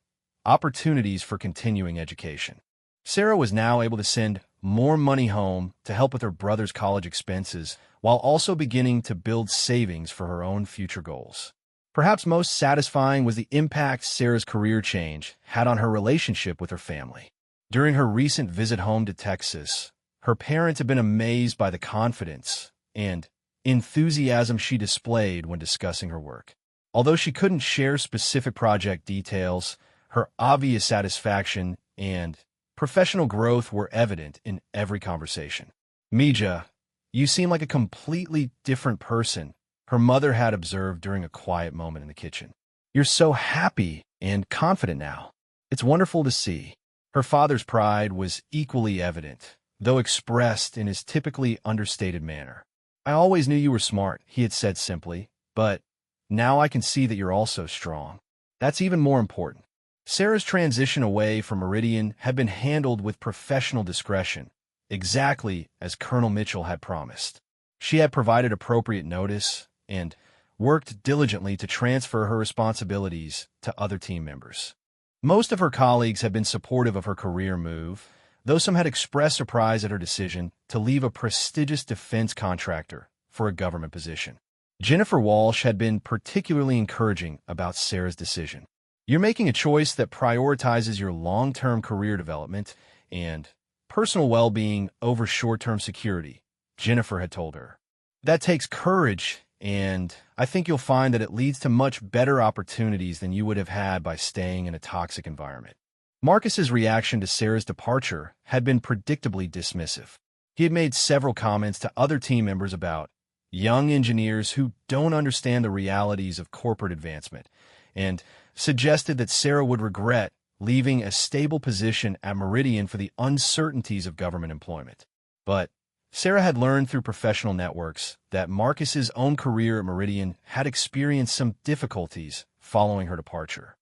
opportunities for continuing education. Sarah was now able to send more money home to help with her brother's college expenses, while also beginning to build savings for her own future goals. Perhaps most satisfying was the impact Sarah's career change had on her relationship with her family. During her recent visit home to Texas, her parents had been amazed by the confidence and enthusiasm she displayed when discussing her work. Although she couldn't share specific project details, her obvious satisfaction and professional growth were evident in every conversation. "Mija, you seem like a completely different person," her mother had observed during a quiet moment in the kitchen. "You're so happy and confident now. It's wonderful to see." Her father's pride was equally evident, though expressed in his typically understated manner. "I always knew you were smart," he had said simply, "but now I can see that you're also strong. That's even more important." Sarah's transition away from Meridian had been handled with professional discretion, exactly as Colonel Mitchell had promised. She had provided appropriate notice and worked diligently to transfer her responsibilities to other team members. Most of her colleagues had been supportive of her career move, though some had expressed surprise at her decision to leave a prestigious defense contractor for a government position. Jennifer Walsh had been particularly encouraging about Sarah's decision. "You're making a choice that prioritizes your long-term career development and personal well-being over short-term security," Jennifer had told her. "That takes courage, and I think you'll find that it leads to much better opportunities than you would have had by staying in a toxic environment." Marcus's reaction to Sarah's departure had been predictably dismissive. He had made several comments to other team members about young engineers who don't understand the realities of corporate advancement, and suggested that Sarah would regret leaving a stable position at Meridian for the uncertainties of government employment. But Sarah had learned through professional networks that Marcus's own career at Meridian had experienced some difficulties following her departure.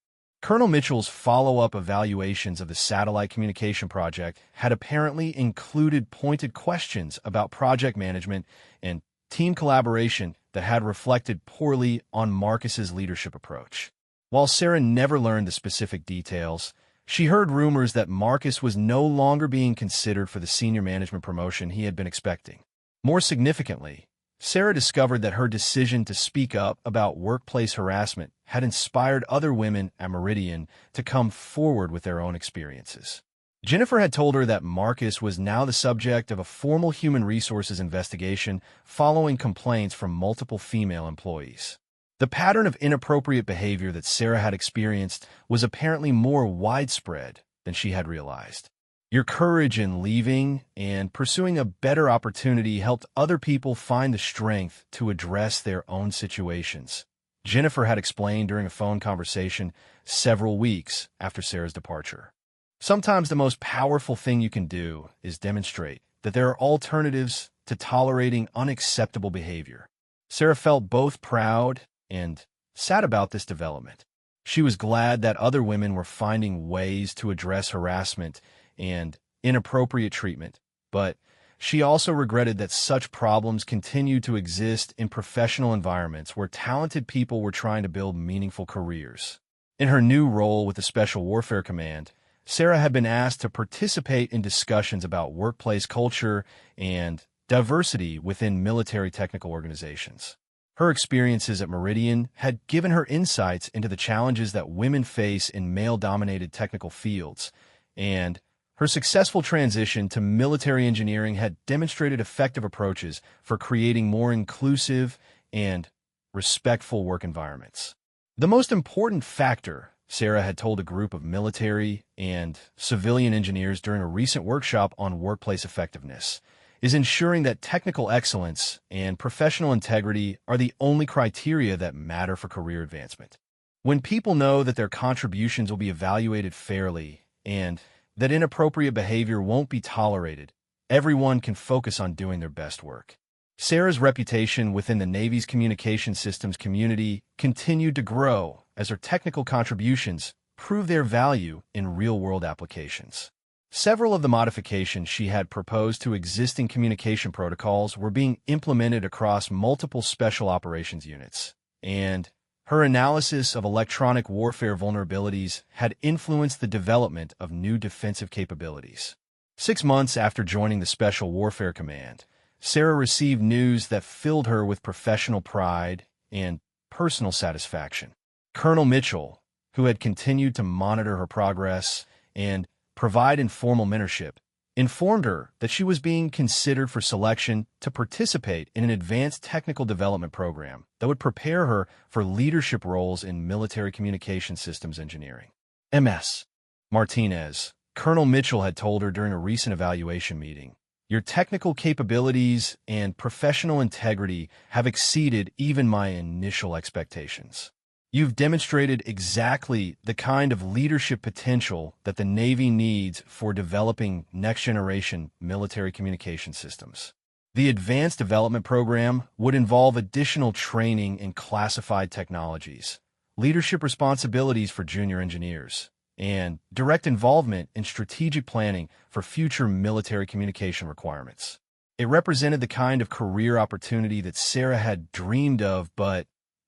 Colonel Mitchell's follow-up evaluations of the satellite communication project had apparently included pointed questions about project management and team collaboration that had reflected poorly on Marcus's leadership approach. While Sarah never learned the specific details, she heard rumors that Marcus was no longer being considered for the senior management promotion he had been expecting. More significantly, Sarah discovered that her decision to speak up about workplace harassment had inspired other women at Meridian to come forward with their own experiences. Jennifer had told her that Marcus was now the subject of a formal human resources investigation following complaints from multiple female employees. The pattern of inappropriate behavior that Sarah had experienced was apparently more widespread than she had realized. Your courage in leaving and pursuing a better opportunity helped other people find the strength to address their own situations, Jennifer had explained during a phone conversation several weeks after Sarah's departure. Sometimes the most powerful thing you can do is demonstrate that there are alternatives to tolerating unacceptable behavior. Sarah felt both proud and sad about this development. She was glad that other women were finding ways to address harassment and inappropriate treatment, but she also regretted that such problems continued to exist in professional environments where talented people were trying to build meaningful careers. In her new role with the Special Warfare Command, Sarah had been asked to participate in discussions about workplace culture and diversity within military technical organizations. Her experiences at Meridian had given her insights into the challenges that women face in male-dominated technical fields, and her successful transition to military engineering had demonstrated effective approaches for creating more inclusive and respectful work environments. The most important factor, Sarah had told a group of military and civilian engineers during a recent workshop on workplace effectiveness, is ensuring that technical excellence and professional integrity are the only criteria that matter for career advancement. When people know that their contributions will be evaluated fairly and that inappropriate behavior won't be tolerated, everyone can focus on doing their best work. Sarah's reputation within the Navy's communication systems community continued to grow as her technical contributions proved their value in real-world applications. Several of the modifications she had proposed to existing communication protocols were being implemented across multiple special operations units, and her analysis of electronic warfare vulnerabilities had influenced the development of new defensive capabilities. 6 months after joining the Special Warfare Command, Sarah received news that filled her with professional pride and personal satisfaction. Colonel Mitchell, who had continued to monitor her progress and provide informal mentorship, informed her that she was being considered for selection to participate in an advanced technical development program that would prepare her for leadership roles in military communication systems engineering. Ms. Martinez, Colonel Mitchell had told her during a recent evaluation meeting, "Your technical capabilities and professional integrity have exceeded even my initial expectations. You've demonstrated exactly the kind of leadership potential that the Navy needs for developing next-generation military communication systems." The Advanced Development Program would involve additional training in classified technologies, leadership responsibilities for junior engineers, and direct involvement in strategic planning for future military communication requirements. It represented the kind of career opportunity that Sarah had dreamed of but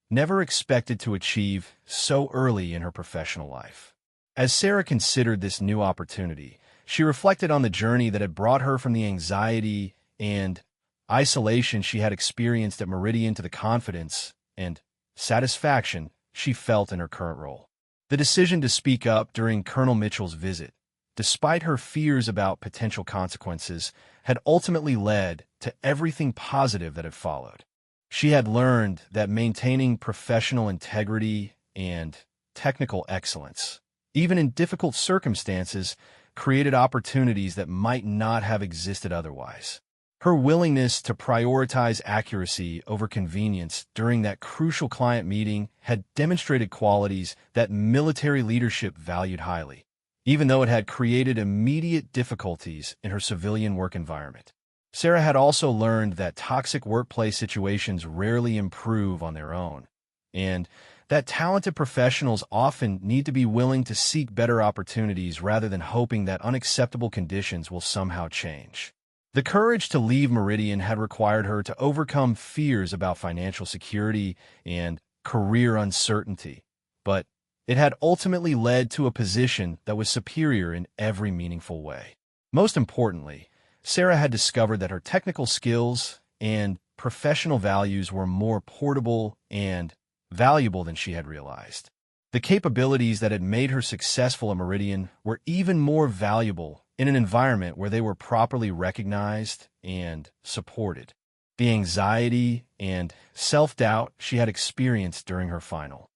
never expected to achieve so early in her professional life. As Sarah considered this new opportunity, she reflected on the journey that had brought her from the anxiety and isolation she had experienced at Meridian to the confidence and satisfaction she felt in her current role. The decision to speak up during Colonel Mitchell's visit, despite her fears about potential consequences, had ultimately led to everything positive that had followed. She had learned that maintaining professional integrity and technical excellence, even in difficult circumstances, created opportunities that might not have existed otherwise. Her willingness to prioritize accuracy over convenience during that crucial client meeting had demonstrated qualities that military leadership valued highly, even though it had created immediate difficulties in her civilian work environment. Sarah had also learned that toxic workplace situations rarely improve on their own, and that talented professionals often need to be willing to seek better opportunities rather than hoping that unacceptable conditions will somehow change. The courage to leave Meridian had required her to overcome fears about financial security and career uncertainty, but it had ultimately led to a position that was superior in every meaningful way. Most importantly, Sarah had discovered that her technical skills and professional values were more portable and valuable than she had realized. The capabilities that had made her successful at Meridian were even more valuable in an environment where they were properly recognized and supported. The anxiety and self-doubt she had experienced during her final